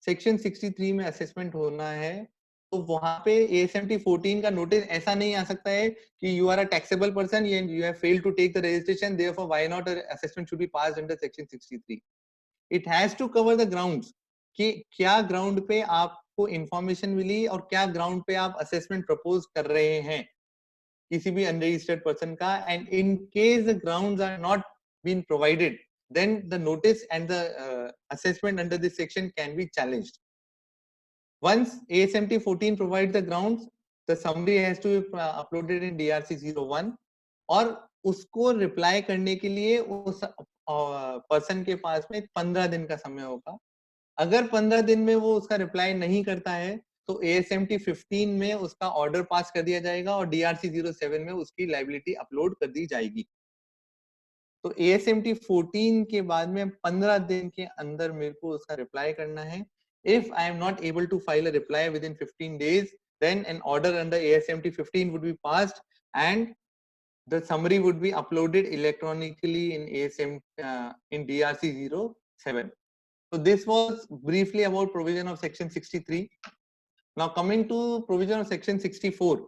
सेक्शन 63 में असेसमेंट होना है तो वहां पे ASMT 14 का नोटिस ऐसा नहीं आ सकता है कि you are a taxable person and you have failed to take the registration, therefore why not assessment should be passed under section 63. It has to cover the grounds कि क्या ग्राउंड पे आपको इंफॉर्मेशन मिली और क्या ग्राउंड पे आप assessment propose कर रहे हैं किसी भी अनरजिस्टर्ड पर्सन का, and in case the grounds are not been provided then the notice and the assessment under this section can be challenged. Once ASMT 14 provides the grounds, the summary has to be uploaded in DRC 01 और उसको reply करने के लिए उस person के पास में 15 दिन का समय होगा. अगर 15 दिन में वो उसका रिप्लाई नहीं करता है तो ASMT 15 में उसका ऑर्डर पास कर दिया जाएगा और DRC 07 में उसकी लाइबिलिटी अपलोड कर दी जाएगी. तो ASMT 14 के बाद में 15 दिन के अंदर मेरे को उसका रिप्लाई करना है. If I am not able to file a reply within 15 days, then an order under ASMT 15 would be passed and the summary would be uploaded electronically in in DRC 07. So this was briefly about provision of section 63. Now coming to provision of section 64.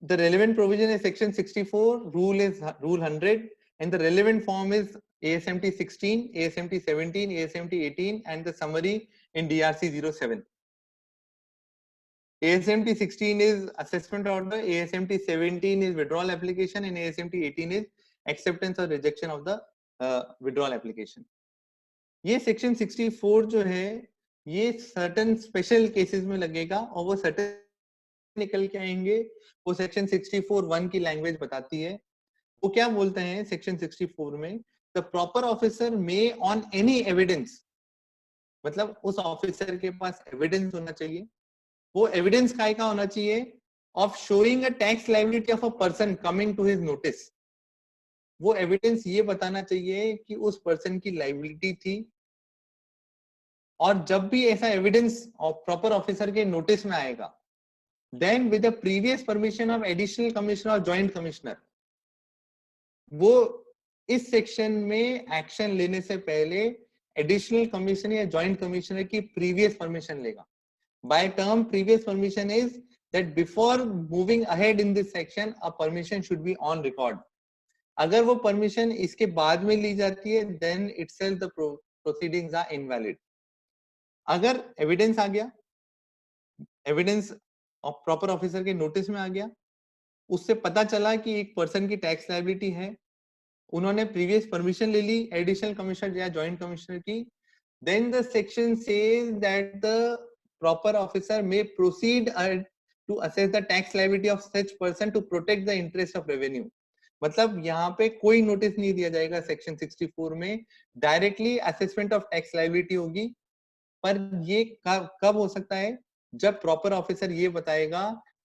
The relevant provision is section 64, rule is rule 100, and the relevant form is ASMT 16, ASMT 17, ASMT 18, and the summary in DRC 07. ASMT 16 is assessment order, ASMT 17 is withdrawal application, and ASMT 18 is acceptance or rejection of the withdrawal application. ये section 64 जो है ये certain special cases में लगेगा और वो certain निकल के आएंगे. वो सेक्शन 64(1) की लैंग्वेज बताती है. वो क्या बोलते हैं सेक्शन 64 में, the proper officer may on any evidence, मतलब उस ऑफिसर के पास एविडेंस होना चाहिए. वो एविडेंस काय का होना चाहिए? Of showing a tax liability of a person coming to his notice. वो एविडेंस ये बताना चाहिए कि उस पर्सन की लायबिलिटी थी, और जब भी ऐसा एविडेंस प्रॉपर ऑफिसर के नोटिस में आएगा, then with the previous permission of additional commissioner or joint commissioner, वो इस सेक्शन में एक्शन लेने से पहले एडिशनल कमिश्नर या जॉइंट कमिश्नर की प्रीवियस परमिशन लेगा. By term previous permission is that before moving ahead in this section a permission should be on record. अगर वो परमिशन इसके बाद में ली जाती है then itself the proceedings are invalid. अगर एविडेंस आ गया, एविडेंस प्रॉपर ऑफिसर के नोटिस में आ गया, उससे पता चला कि एक पर्सन की टैक्स लायबिलिटी है, उन्होंने प्रीवियस परमिशन ले ली एडिशनल कमिश्नर या जॉइंट कमिश्नर की, then the section says that the proper officer may proceed to assess the tax liability of such person to protect the interest of revenue. मतलब यहाँ पे कोई नोटिस नहीं दिया जाएगा सेक्शन 64 में, directly assessment of tax liability होगी. पर ये कब हो सकता है? जब प्रॉपर ऑफिसर ये बताएगा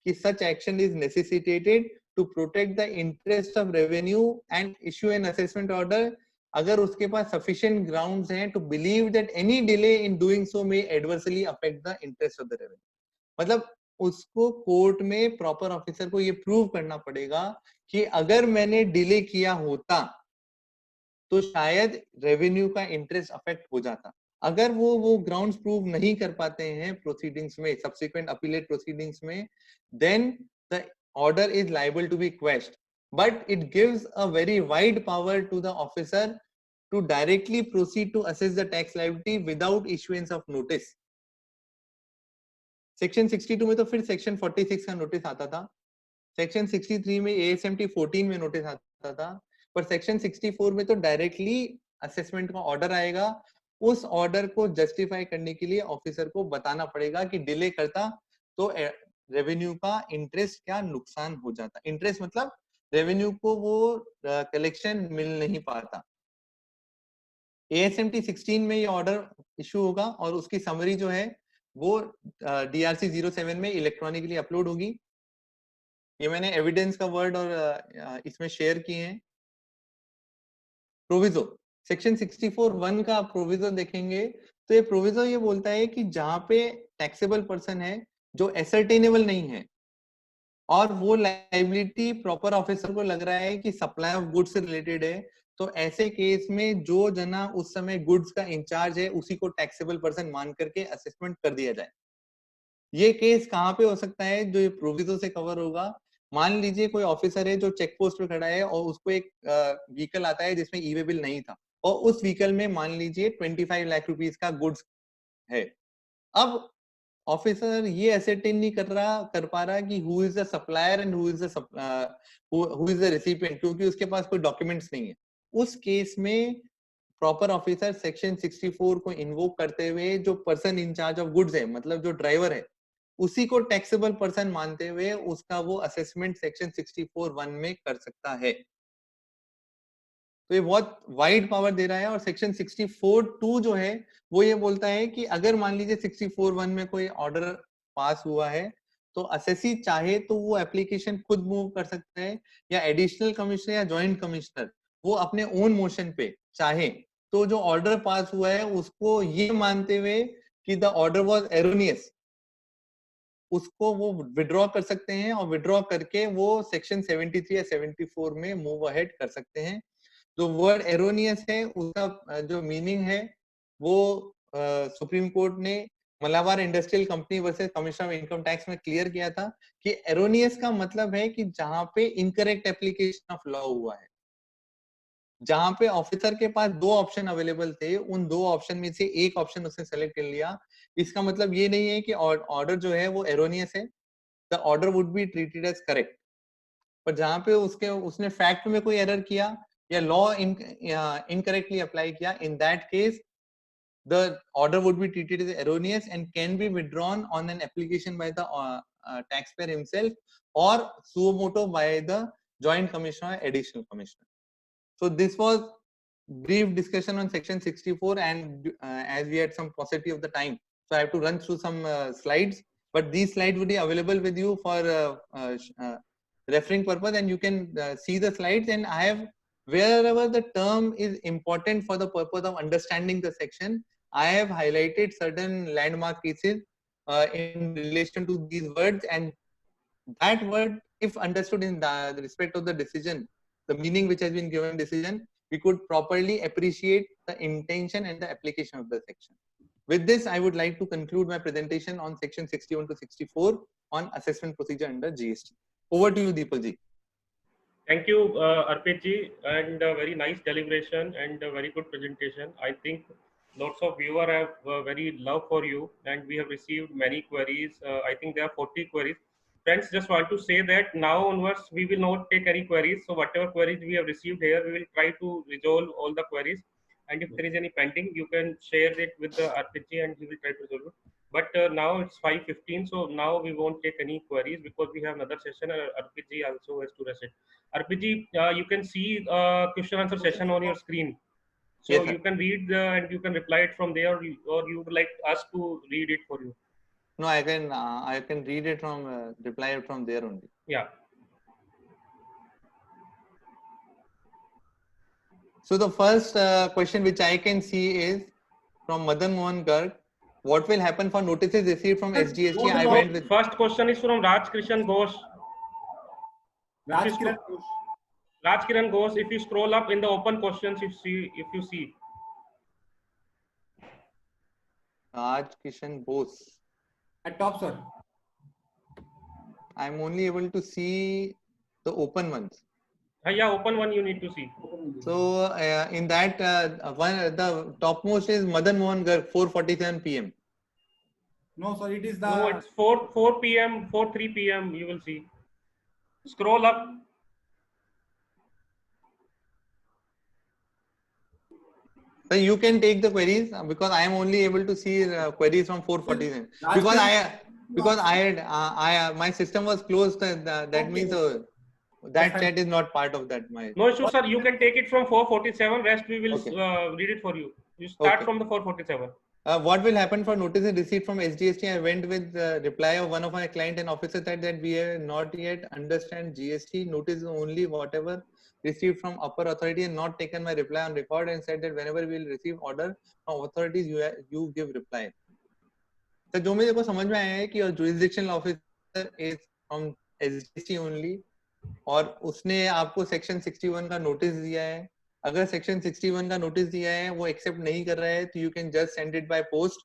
कि such action is necessitated to protect the interest of revenue and issue an assessment order, अगर उसके पास सफिशिएंट ग्राउंड्स हैं to believe that any delay in doing so may adversely affect the interest of the revenue. मतलब उसको court में proper officer को ये prove करना पड़ेगा कि अगर मैंने डिले किया होता तो शायद रेवेन्यू का इंटरेस्ट अफेक्ट हो जाता. अगर वो ग्राउंड्स प्रूव नहीं कर पाते हैं प्रोसीडिंग्स में, सब्सिक्वेंट अपीलेट प्रोसीडिंग्स में, then the order is liable to be questioned, but it gives a very wide power to the officer to directly proceed to assess the tax liability without issuance of notice. Section 62 में तो फिर section 46 का notice आता था, section 63 में ASMT 14 में notice आता था, पर सेक्शन 64 में तो डायरेक्टली असेसमेंट का ऑर्डर आएगा. उस ऑर्डर को जस्टिफाई करने के लिए ऑफिसर को बताना पड़ेगा कि डिले करता तो रेवेन्यू का इंटरेस्ट क्या नुकसान हो जाता. इंटरेस्ट मतलब रेवेन्यू को वो कलेक्शन मिल नहीं पाता. ASMT 16 में ये ऑर्डर इशू होगा और उसकी समरी जो है वो DRC 07 में इलेक्ट्रॉनिकली अपलोड होगी. ये मैंने एविडेंस का वर्ड और इसमें शेयर किए हैं. प्रोविजो सेक्शन 64(1) का आप प्रोविजो देखेंगे तो ये प्रोविजो ये बोलता है कि जहां पे टैक्सेबल पर्सन है जो एसर्टेनेबल नहीं है और वो लाइबिलिटी प्रॉपर ऑफिसर को लग रहा है कि सप्लाई ऑफ गुड्स से रिलेटेड है, तो ऐसे केस में जो जना उस समय गुड्स का इंचार्ज है उसी को टैक्सेबल पर्सन मान करके असेसमेंट कर दिया जाए। ये केस कहाँ पे हो सकता है जो ये प्रोविजो से कवर होगा? मान लीजिए कोई ऑफिसर है जो चेक पोस्ट पे खड़ा है और उसको एक व्हीकल आता है जिसमें ई वे बिल नहीं था और उस व्हीकल में मान लीजिए 25 लाख रुपीस का गुड्स है। अब ऑफिसर ये एसेटेन नहीं कर पा रहा कि who is the supplier and who is the recipient, क्योंकि उसके पास कोई डॉक्यूमेंट्स नहीं है। उस केस में प्रॉपर ऑफिसर सेक्शन 64 को इन्वोक करते हुए जो पर्सन इंचार्ज ऑफ गुड्स है, मतलब जो ड्राइवर है, उसी को टैक्सेबल पर्सन मानते हुए उसका वो असेसमेंट सेक्शन 64(1) में कर सकता है। तो ये बहुत वाइड पावर दे रहा है। और सेक्शन 64(2) जो है वो ये बोलता है कि अगर मान लीजिए 64(1) में कोई ऑर्डर पास हुआ है तो असेसी चाहे तो वो एप्लीकेशन खुद मूव कर सकता है या एडिशनल कमिश्नर या जॉइंट कमिश्नर वो अपने ओन मोशन पे चाहे तो जो ऑर्डर पास हुआ है उसको ये मानते हुए कि द ऑर्डर वाज एरोनियस, उसको वो विड्रॉ कर सकते हैं और विड्रॉ करके वो सेक्शन 73 या 74 में मूव अहेड कर सकते हैं। जो वर्ड एरोनियस है उसका जो मीनिंग है वो सुप्रीम कोर्ट ने Malabar industrial company versus commissioner of income tax में क्लियर किया था कि एरोनियस का मतलब है कि जहां पे इनकरेक्ट एप्लीकेशन ऑफ लॉ हुआ है, जहां पे ऑफिसर के पास दो ऑप्शन अवेलेबल थे, उन दो ऑप्शन में से एक ऑप्शन उसने सेलेक्ट कर लिया। इसका मतलब ये नहीं है कि ऑर्डर जो है वो एरोनियस है, the order would be treated as correct. पर जहां पे उसने फैक्ट में कोई एरर किया या लॉ इनकरेक्टली अप्लाई किया, in that case the order would be treated as erroneous and can be withdrawn on an application by the taxpayer himself or suo motu by the joint commissioner or additional commissioner. So this was brief discussion on section 64, and as we had some paucity of the time, so I have to run through some slides, but these slides would be available with you for referring purpose, and you can see the slides. And I have, wherever the term is important for the purpose of understanding the section, I have highlighted certain landmark cases in relation to these words, and that word, if understood in the respect of the decision, the meaning which has been given decision, we could properly appreciate the intention and the application of the section. With this, I would like to conclude my presentation on section 61 to 64 on assessment procedure under GST. Over to you, Deepak ji. Thank you, Arpit ji, and very nice deliberation and a very good presentation. I think lots of viewers have very love for you, and we have received many queries. I think there are 40 queries. Friends, just want to say that now onwards we will not take any queries. So whatever queries we have received here, we will try to resolve all the queries. And if there is any pending, you can share it with the Arpit ji, and he will try to resolve it. But now it's 5:15, so now we won't take any queries because we have another session. Arpit ji also has to rest it. Arpit ji, you can see question answer session on your screen. So Yes, sir. you can read and you can reply it from there, or you would like us to read it for you. No, I can read it from reply it from there only. Yeah. So the first question which I can see is from Madan Mohan Garg. What will happen for notices received from SGST? I went with First question is from Raj Krishan Ghosh. Raj Kiran Ghosh. Raj Kiran Ghosh. If you scroll up in the open questions, if you see. Raj Kishan Bose. At top, sir. I'm only able to see the open ones. Yeah, open one you need to see. So in that one, the topmost is Madan Mohan Garg, 4:47 p.m. No, sir, it is the. No, it's 4 p.m. 3 p.m. You will see. Scroll up. So you can take the queries because I am only able to see queries from 4:47 because my system was closed. That means that chat is not part of that. No issue, sir. You can take it from 4:47. Rest we will read it for you. You start from the 4:47. What will happen for notices received from SGST? I went with the reply of one of my client and officer that we have not yet understand GST notice only whatever received from upper authority and not taken my reply on record and said that whenever we will receive order from authorities you give reply. तो जो मेरे को समझ में आया है कि jurisdictional officer is from SGST only और उसने आपको सेक्शन 61 का नोटिस दिया है. अगर सेक्शन 61 का नोटिस दिया है वो एक्सेप्ट नहीं कर रहा है तो you can just send it by post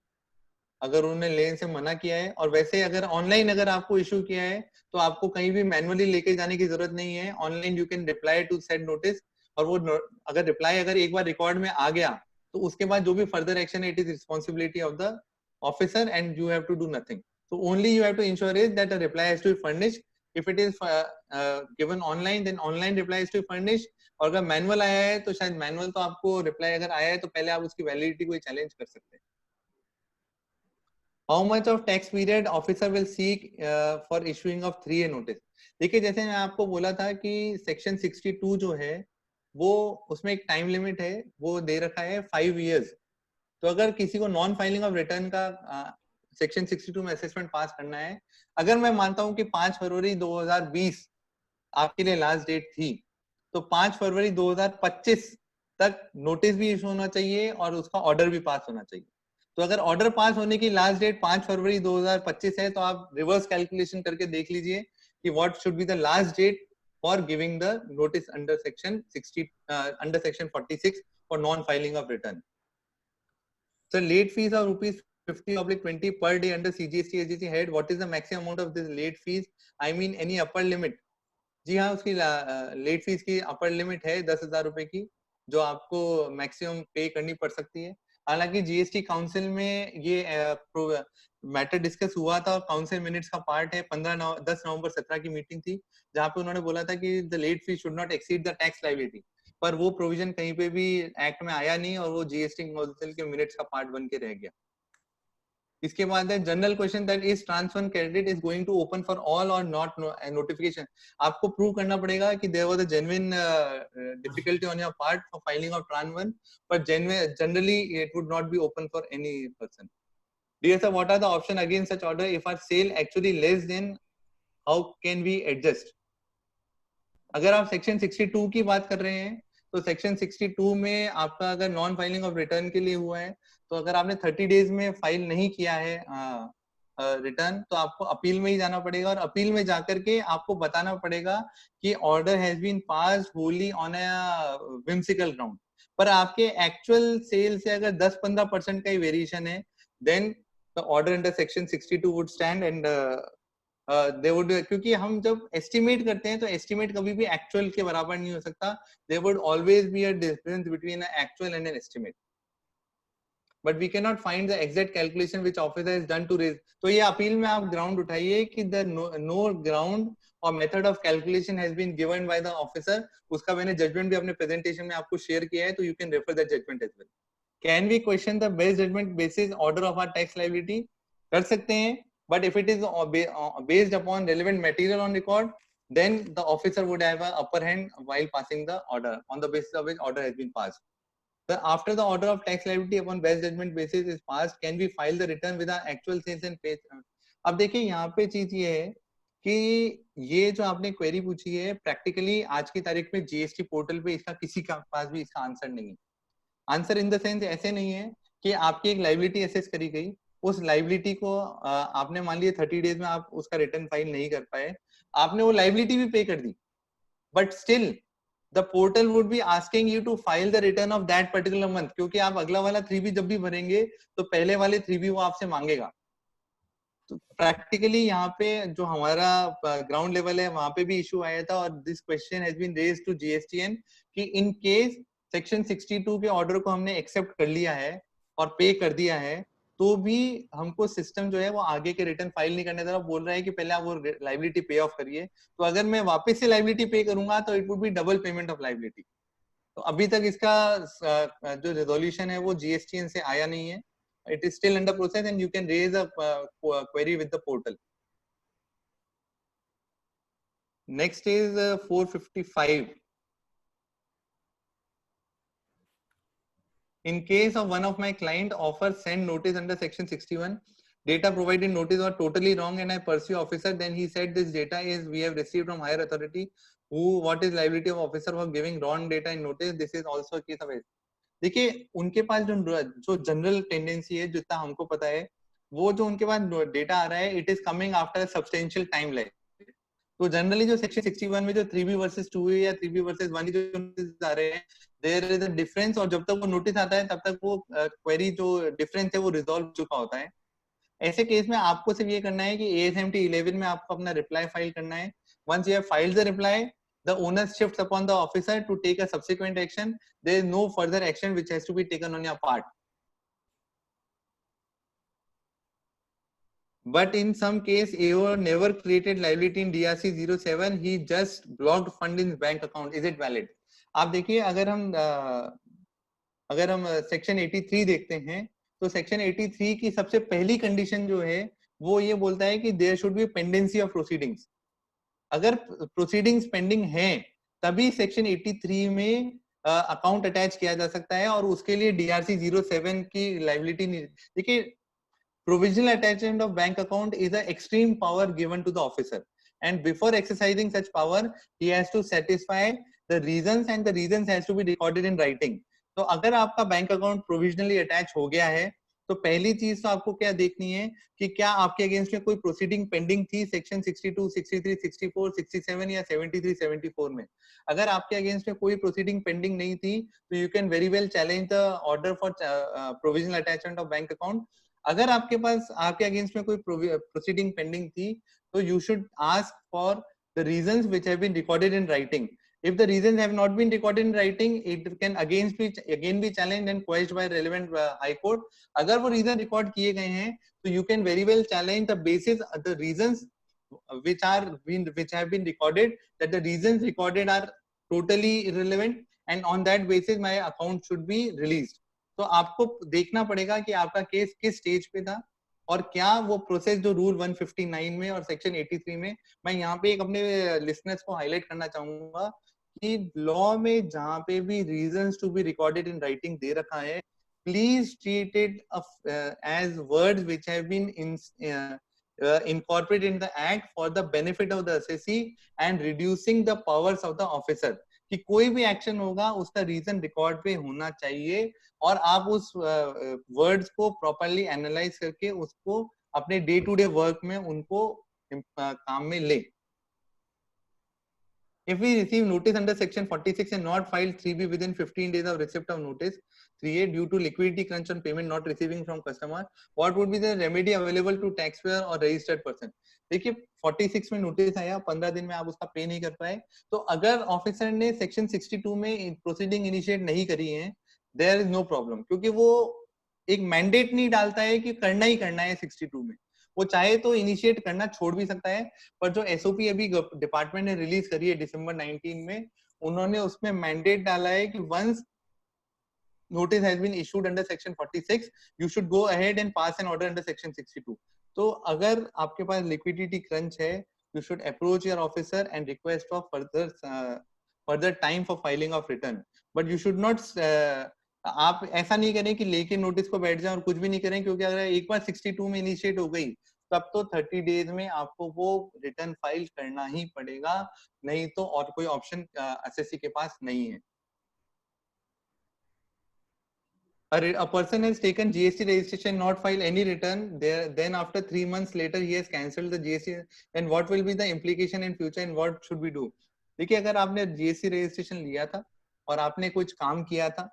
अगर उन्होंने लेन से मना किया है. और वैसे अगर ऑनलाइन अगर आपको इशू किया है तो आपको कहीं भी मैनुअली लेके जाने की जरूरत नहीं है. Online you can reply to said notice और वो अगर रिप्लाई अगर एक बार रिकॉर्ड में आ गया तो उसके बाद जो भी फर्दर एक्शन है it is responsibility of the officer and you have to do nothing. So only you have to ensure is that a reply has to be furnished. If it is given online, then online reply is to be furnished. और अगर manual आया है तो शायद manual तो आपको reply अगर आया है तो पहले आप उसकी वैलिडिटी को चैलेंज कर सकते हैं. How much of tax period officer will seek for issuing of 3A notice? देखिए जैसे मैं आपको बोला था कि सेक्शन 62 जो है वो उसमें एक टाइम लिमिट है वो दे रखा है 5 years. तो अगर किसी को नॉन फाइलिंग ऑफ रिटर्न का सेक्शन 62 में असेसमेंट पास करना है, अगर मैं मानता हूं कि 5 फरवरी 2020 आपके लिए लास्ट डेट थी तो 5 फरवरी 2025 तक नोटिस भी इशू होना चाहिए और उसका ऑर्डर भी पास होना चाहिए. तो अगर ऑर्डर पास होने की लास्ट डेट 5 फरवरी 2025 है तो आप रिवर्स कैलकुलेशन करके देख लीजिए कि what should be the last date for giving the notice under section 46 for non filing of return. So late fees are rupees 50/20 per day under CGST SGST head. What is the maximum amount of this late fees? I mean any upper limit? जी हाँ, उसकी late fees की upper limit है 10,000 रुपए की जो आपको maximum पे करनी पड़ सकती है. हालांकि जीएसटी काउंसिल में ये मैटर डिस्कस हुआ था. काउंसिल मिनट्स का पार्ट है. 10 नवंबर 17 की मीटिंग थी जहाँ पे उन्होंने बोला था कि the late fees should not exceed the tax liability. पर वो प्रोविजन कहीं पे भी एक्ट में आया नहीं और वो जीएसटी काउंसिल के मिनट्स का पार्ट बन के रह गया. इसके बाद है general question that is transfer credit is going to open for all और नॉट नोटिफिकेशन. आपको प्रूव करना पड़ेगा कि there was a genuine difficulty on your part for filing of trans 1 पर generally it would not be open for any person. Dear sir, what are the option against such order if our sale actually less than how can we adjust? अगर आप section 62 की बात कर रहे हैं तो section 62 में आपका अगर नॉन फाइलिंग ऑफ रिटर्न के लिए हुआ है तो अगर आपने 30 डेज में फाइल नहीं किया है रिटर्न तो आपको अपील में ही जाना पड़ेगा और अपील में जाकर के आपको बताना पड़ेगा कि order has been passed wholly on a whimsical ground. पर आपके एक्चुअल सेल से अगर 10-15% का ही वेरिएशन है then the order under section 62 would stand and they would, क्योंकि हम जब एस्टिमेट करते हैं तो एस्टिमेट कभी भी एक्चुअल के बराबर नहीं हो सकता. There would always be a difference between a actual and an estimate. But we cannot find the exact calculation which officer has done to raise. तो ये अपील में आप ग्राउंड उठाइए कि the no ground or method of calculation has been given by the officer. उसका मैंने judgement भी अपने प्रेजेंटेशन में आपको शेयर किया है तो you can refer that judgment as well. Can we question the base judgment basis order of our tax liability? कर सकते हैं, but if it is based upon relevant material on record, then the officer would have an upper hand while passing the order on the basis of which order has been passed. So after the order of tax liability upon best judgment basis is passed, can we file the return with our actual sales and pay? अब देखिए यहाँ पे चीज ये है कि ये जो आपने क्वेरी पूछी है प्रैक्टिकली आज की तारीख में जीएसटी पोर्टल पे इसका किसी का पास भी इसका आंसर नहीं है. आंसर इन द सेंस ऐसे नहीं है कि आपकी एक लाइबिलिटी असेस करी गई, उस लाइबिलिटी को आपने मान लिया 30 डेज में आप उसका रिटर्न फाइल नहीं कर पाए, आपने वो लाइबिलिटी भी पे कर दी, but still the portal would be asking you to file the return of that particular month, क्योंकि आप अगला वाला 3B जब भी भरेंगे तो पहले वाले 3B वो आपसे मांगेगा. तो प्रैक्टिकली यहाँ पे जो हमारा ग्राउंड लेवल है वहां पे भी इशू आया था और this question has been raised to GSTN कि इन केस सेक्शन 62 के ऑर्डर को हमने एक्सेप्ट कर लिया है और पे कर दिया है तो भी हमको सिस्टम जो है वो आगे के रिटर्न फाइल नहीं करने दे रहा, बोल रहा है कि पहले आप वो लाइबिलिटी पे ऑफ करिए. तो अगर मैं वापस से लाइबिलिटी पे करूंगा तो it would B double payment of liability. तो अभी तक इसका जो रेजोल्यूशन है वो जीएसटीएन से आया नहीं है. It is still under process and you can raise a query with the portal. Next is 455. In case of one of my client offers send notice under section 61 data provided in notice are totally wrong and I pursue officer, then he said this data is we have received from higher authority. What is liability of officer for giving wrong data in notice? This is also a case of it. देखिए उनके पास जो general tendency है, जितना हमको पता है, वो जो उनके पास डेटा आ रहा है, it is coming after substantial time lag. तो जनरली जो सेक्शन 61 में जो 3B वर्सेस 2A या 3B वर्सेस 1 जो नोटिस आ रहे हैं, देयर इज अ डिफरेंस, और जब तक वो नोटिस आता है तब तक वो क्वेरी जो डिफरेंस है वो रिजॉल्व चुका होता है. ऐसे केस में आपको सिर्फ ये करना है कि ASMT 11 में आपको अपना रिप्लाई फाइल करना है. Once you have filed the reply, the owner shifts upon the officer to take a subsequent action. There is no further action which has to be taken on your part. But in some case, AO never created liability in DRC 07. He just blocked fund in his bank account. Is it valid? आप देखिए, अगर हम section 83 देखते हैं, तो section 83 की सबसे पहली कंडीशन जो है वो ये बोलता है कि there should be pendency of proceedings. अगर प्रोसीडिंग्स पेंडिंग हैं तभी सेक्शन 83 में अकाउंट अटैच किया जा सकता है, और उसके लिए DRC 07 की लायबिलिटी नहीं. देखिए, provisional attachment of bank account is an extreme power given to the officer, and before exercising such power he has to satisfy the reasons, and the reasons has to be recorded in writing. तो अगर आपका bank account provisionally attach हो गया है, तो पहली चीज तो आपको क्या देखनी है कि क्या आपके अगेंस्ट में कोई प्रोसीडिंग पेंडिंग थी सेक्शन 62, 63, 64, 67 या 73, 74 में. अगर आपके अगेंस्ट में कोई प्रोसीडिंग पेंडिंग नहीं थी, तो you can very well challenge the order for provisional attachment of bank account. अगर आपके पास आपके अगेंस्ट में कोई प्रोसीडिंग पेंडिंग थी, तो you should ask for the reasons which have been recorded in writing. If the reasons have not been recorded in writing, it can again be challenged and quashed by relevant high court. अगर वो reason record किए गए हैं, तो you can very well challenge the basis, the reasons which have been recorded, that the reasons recorded are totally irrelevant, and on that basis my account should be released. तो आपको देखना पड़ेगा कि आपका केस किस स्टेज पे था, और क्या वो प्रोसेस जो रूल 159 में और सेक्शन 83 में, मैं यहाँ पे एक अपने लिसनर्स को हाईलाइट करना चाहूंगा कि लॉ में जहां पे भी reasons to be recorded in writing दे रखा है, please treat it as words which have been incorporated in the act for the benefit of the assessee and reducing the powers of the officer. कि कोई भी action होगा उसका reason record पे होना चाहिए, और आप उस वर्ड्स को प्रॉपर्ली एनालाइज करके उसको अपने डे टू डे वर्क में उनको काम में ले. If we receive notice under section 46 and not filed 3B within 15 days of receipt of notice 3A due to liquidity crunch on payment not receiving from customer, what would be the remedy available to taxpayer or registered person? देखिए 46 में notice आया, 15 दिन में आप उसका पे नहीं कर पाए, तो अगर ऑफिसर ने सेक्शन 62 में प्रोसीडिंग इनिशिएट नहीं करी है, देयर इज नो प्रॉब्लम, क्योंकि वो एक मैंडेट नहीं डालता है कि करना ही करना है 62 में. वो चाहे तो इनिशिएट करना छोड़ भी सकता है, पर जो एसओपी अभी डिपार्टमेंट ने रिलीज करी है दिसंबर 19 में, उन्होंने उसमें मैंडेट डाला है कि once notice has been issued under section 46, you should go ahead and pass an order under section 62. तो अगर आपके पास liquidity crunch है, you should approach your officer and request for further time for filing of return. But you should not आप ऐसा नहीं करें कि लेके नोटिस को बैठ जाएं और कुछ भी नहीं करें, क्योंकि अगर एक बार 62 में इनिशिएट हो गई, तब तो 30 डेज में आपको वो रिटर्न फाइल करना ही पड़ेगा, नहीं तो और कोई ऑप्शन एसएससी के पास नहीं है. A person has taken GST registration, not filed any return, then after 3 months later he has cancelled the GST, and what will be the implication in future and what should we do? देखिए, अगर आपने GST registration लिया था और आपने कुछ काम किया था,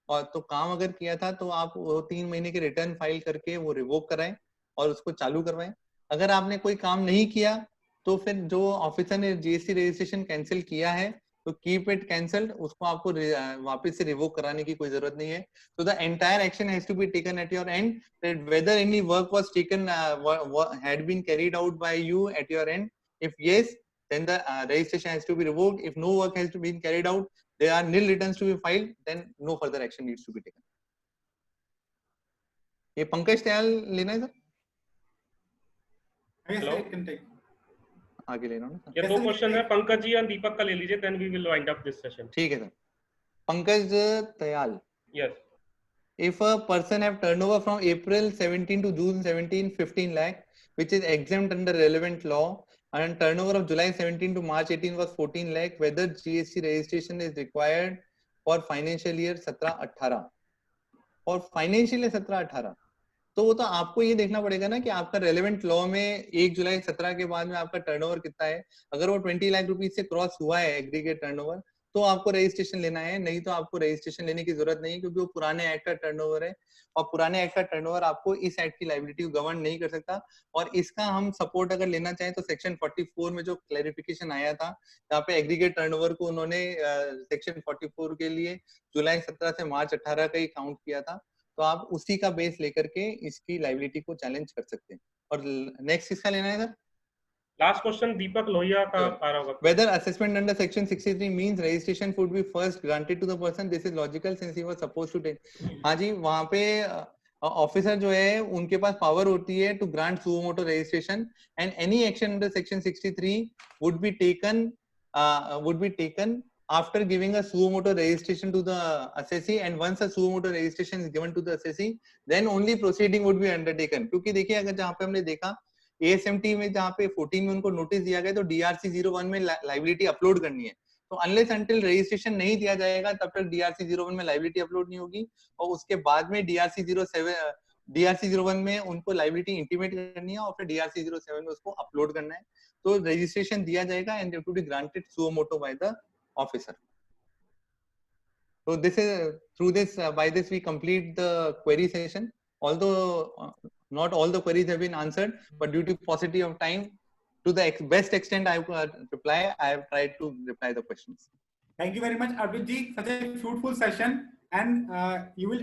और तो काम अगर किया था तो आप 3 महीने के रिटर्न फाइल करके वो रिवोक कराएं और उसको चालू करवाएं. अगर आपने कोई काम नहीं किया, तो फिर जो ऑफिसर ने GST रजिस्ट्रेशन कैंसिल किया है, तो कीप इट कैंसल्ड, उसको आपको वापस से रिवोक कराने की कोई जरूरत नहीं है. तो the entire action has to be taken at your end, that whether any work was taken had been carried out by you at your end. If yes, then the registration has to be revoked. If no work has to be carried out, there are nil returns to be filed, then no further action needs to be taken. ये पंकज दयाल लेना है sir? Hello? आगे लेना है ना? ये दो question है, पंकज जी और दीपक का ले लीजिए, then we will wind up this session. ठीक है sir. Pankaj Dayal. Yes. if a person have turnover from April 17 to June 17, 15 lakh, which is exempt under relevant law, and turnover of July 17 to March 18 was 14 lakh, whether GST registration is required for financial year 17-18 और financial year 17-18, तो वो तो आपको ये देखना पड़ेगा ना कि आपका रेलेवेंट लॉ में 1 जुलाई 17 के बाद में आपका टर्नओवर कितना है. अगर वो 20 लाख रुपीस से क्रॉस हुआ है एग्रीगेट टर्नओवर, तो आपको रजिस्ट्रेशन लेना है, नहीं तो आपको रजिस्ट्रेशन लेने की जरूरत नहीं है, क्योंकि वो पुराने एक्ट का टर्नओवर है और पुराने एक्ट का टर्नओवर आपको इस एक्ट की लायबिलिटी को गवर्न नहीं कर सकता. और इसका हम सपोर्ट अगर लेना चाहें तो सेक्शन 44 में जो क्लैरिफिकेशन आया था, जहाँ पे एग्रीगेट टर्नओवर को उन्होंने सेक्शन 44 के लिए जुलाई 17 से मार्च 18 का ही काउंट किया था, तो आप उसी का बेस लेकर के इसकी लायबिलिटी को चैलेंज कर सकते हैं. और नेक्स्ट किसका लेना है सर? लास्ट क्वेश्चन दीपक लोहिया का आ रहा होगा. Whether assessment under section 63 means registration would be first granted to the person, this is logical since he was supposed to take. हाँ जी, वहाँ पे ऑफिसर जो है उनके पास पावर होती है to grant suo motu registration, and any action under section 63 would be taken after giving a suo motu registration to the assessee, and once a suo motu registration is given to the assessee, then only proceeding would be undertaken. क्योंकि देखिए, अगर जहाँ पे हमने देखा ASMT में जहाँ पे 14 में उनको नोटिस दिया गया, तो DRC 01 में लाइबिलिटी अपलोड करनी है, तो अनलेस अंटिल रजिस्ट्रेशन नहीं दिया जाएगा तब तक DRC 01 में लाइबिलिटी अपलोड नहीं होगी, और उसके बाद में DRC 01 में उनको लाइबिलिटी इंटीमेट करनी है और फिर DRC 07 में उसको अपलोड करना है, तो रजिस्ट्रेशन दिया जाएगा and to be granted suo motu by the officer. So this is by this we complete the query session, although not all the queries have been answered, but due to paucity of time, to the best extent I have tried to reply the questions. Thank you very much, Arpit ji. Such a fruitful session, and you will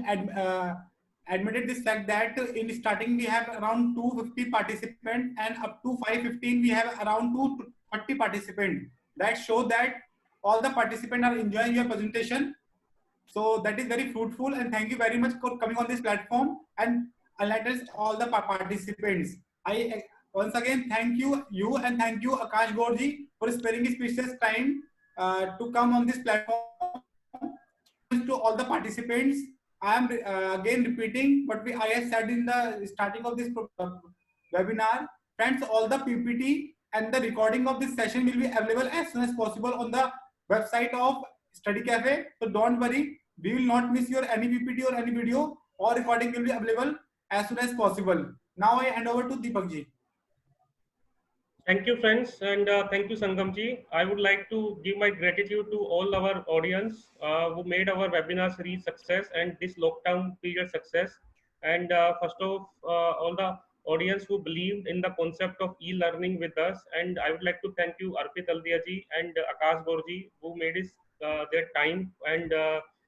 admitted this fact that in starting we have around 250 participants, and up to 515 we have around 240 participants. That show that all the participants are enjoying your presentation. So that is very fruitful, and thank you very much for coming on this platform and enlighten all the participants. I once again thank you and thank you Akash Gaurji for sparing his precious time to come on this platform. To all the participants, I am again repeating what I have said in the starting of this webinar. Friends, all the PPT and the recording of this session will be available as soon as possible on the website of Study Cafe. So don't worry, we will not miss your any PPT or any video, or recording will be available as soon as possible. Now I hand over to Deepak ji. Thank you, friends, and thank you, Sangam ji. I would like to give my gratitude to all our audience who made our webinar series success and this lockdown period success. And first of all the audience who believed in the concept of e-learning with us. And I would like to thank you, Arpit Haldia ji and Akash Gaurji, who made their time and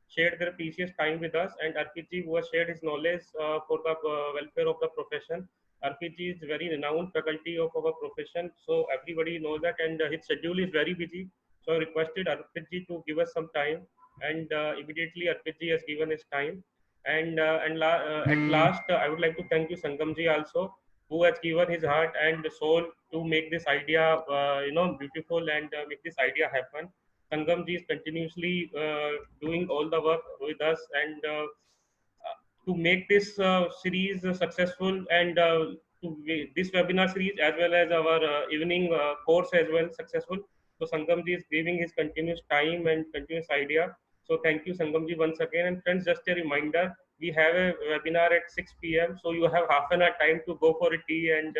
shared their precious time with us. And Arpit ji, who has shared his knowledge for the welfare of the profession. Arpit ji is very renowned faculty of our profession, so everybody knows that, and his schedule is very busy. So I requested Arpit ji to give us some time, and immediately Arpit ji has given his time. And at last, I would like to thank you, Sangam ji, also, who has given his heart and soul to make this idea, beautiful and make this idea happen. Sangam ji is continuously doing all the work with us, and to make this series successful, and this webinar series as well as our evening course as well successful. So Sangam ji is giving his continuous time and continuous idea. So thank you, Sangam ji, once again. And friends, just a reminder, we have a webinar at 6 p.m. So you have half an hour time to go for a tea and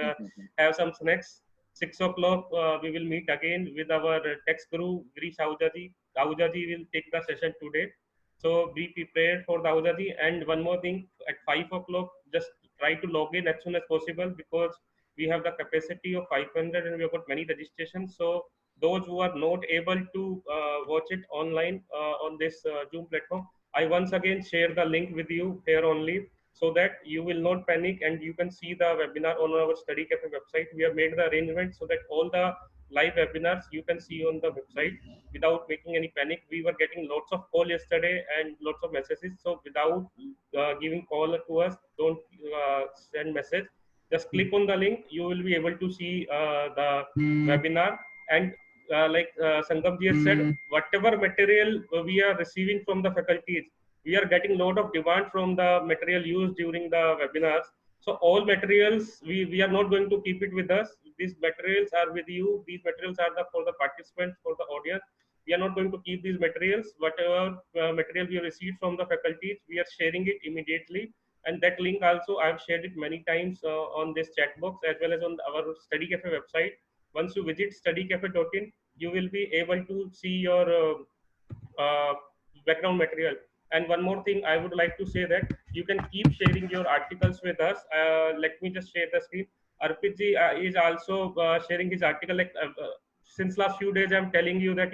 have some snacks. 6 o'clock, we will meet again with our text guru, Girish Ahuja ji. Ahuja ji will take the session today. So be prepared for the Ahuja ji. And one more thing, at 5 o'clock, just try to log in as soon as possible, because we have the capacity of 500 and we have got many registrations. So those who are not able to watch it online on this Zoom platform, I once again share the link with you here only, so that you will not panic and you can see the webinar on our Study Cafe website. We have made the arrangement so that all the live webinars you can see on the website without making any panic. We were getting lots of calls yesterday and lots of messages. So without giving call to us, don't send message. Just click on the link. You will be able to see the webinar. And like Sangam ji has said, whatever material we are receiving from the faculties, we are getting a lot of demand from the material used during the webinars. So all materials, we are not going to keep it with us. These materials are with you. These materials are for the participants, for the audience. We are not going to keep these materials. Whatever material we received from the faculties, we are sharing it immediately. And that link also, I've shared it many times on this chat box as well as on our Study Cafe website. Once you visit studycafe.in, you will be able to see your background material. And one more thing I would like to say, that you can keep sharing your articles with us. Let me just share the screen. Arpit ji is also sharing his article. Since last few days, I'm telling you that,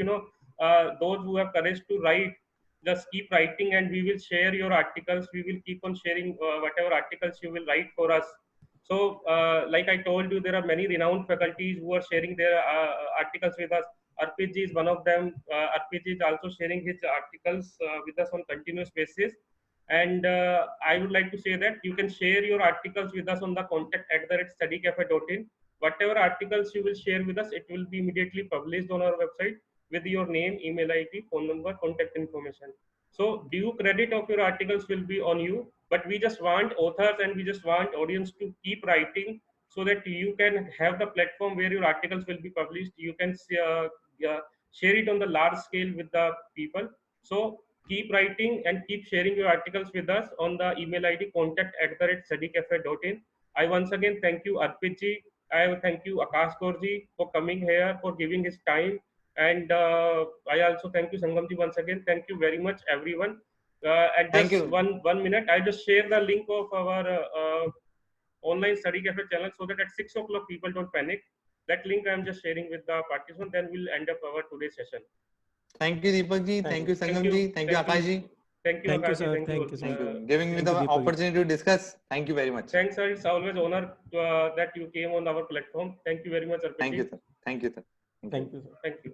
those who have courage to write, just keep writing, and we will share your articles. We will keep on sharing whatever articles you will write for us. So, like I told you, there are many renowned faculties who are sharing their articles with us. Arpit ji is one of them. Arpit ji is also sharing his articles with us on continuous basis. And I would like to say that you can share your articles with us on the contact@studycafe.in. Whatever articles you will share with us, it will be immediately published on our website with your name, email ID, phone number, contact information. So due credit of your articles will be on you, but we just want authors and we just want audience to keep writing so that you can have the platform where your articles will be published. You can share it on the large scale with the people. So keep writing and keep sharing your articles with us on the email ID contact@studycafe.in. I once again thank you, Arpit ji. I thank you, Akash Kaur ji, for coming here, for giving his time. And I also thank you, Sangam ji, once again. Thank you very much, everyone. And Thank just you. one minute, I just share the link of our online study cafe channel so that at 6 o'clock people don't panic. That link I'm just sharing with the participants. Then we'll end up our today's session. Thank you, Deepak ji. Thank you, Sangam ji. Thank you, Akash ji. Thank you, Thank you, Akash ji. sir. Thank you. Thank you, sir. Thank you. Giving me Thank the you, Deepak ji. opportunity to discuss. Thank you very much. Thanks, sir. It's always honor that you came on our platform. Thank you very much, Arpit Thank ji. you, sir. Thank you, sir. Thank you, sir. Thank you.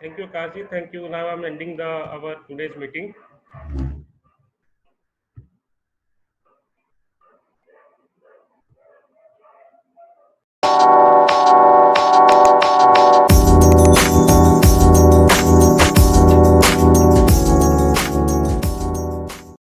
Thank you, Akash ji. Thank you. Now I'm ending our today's meeting.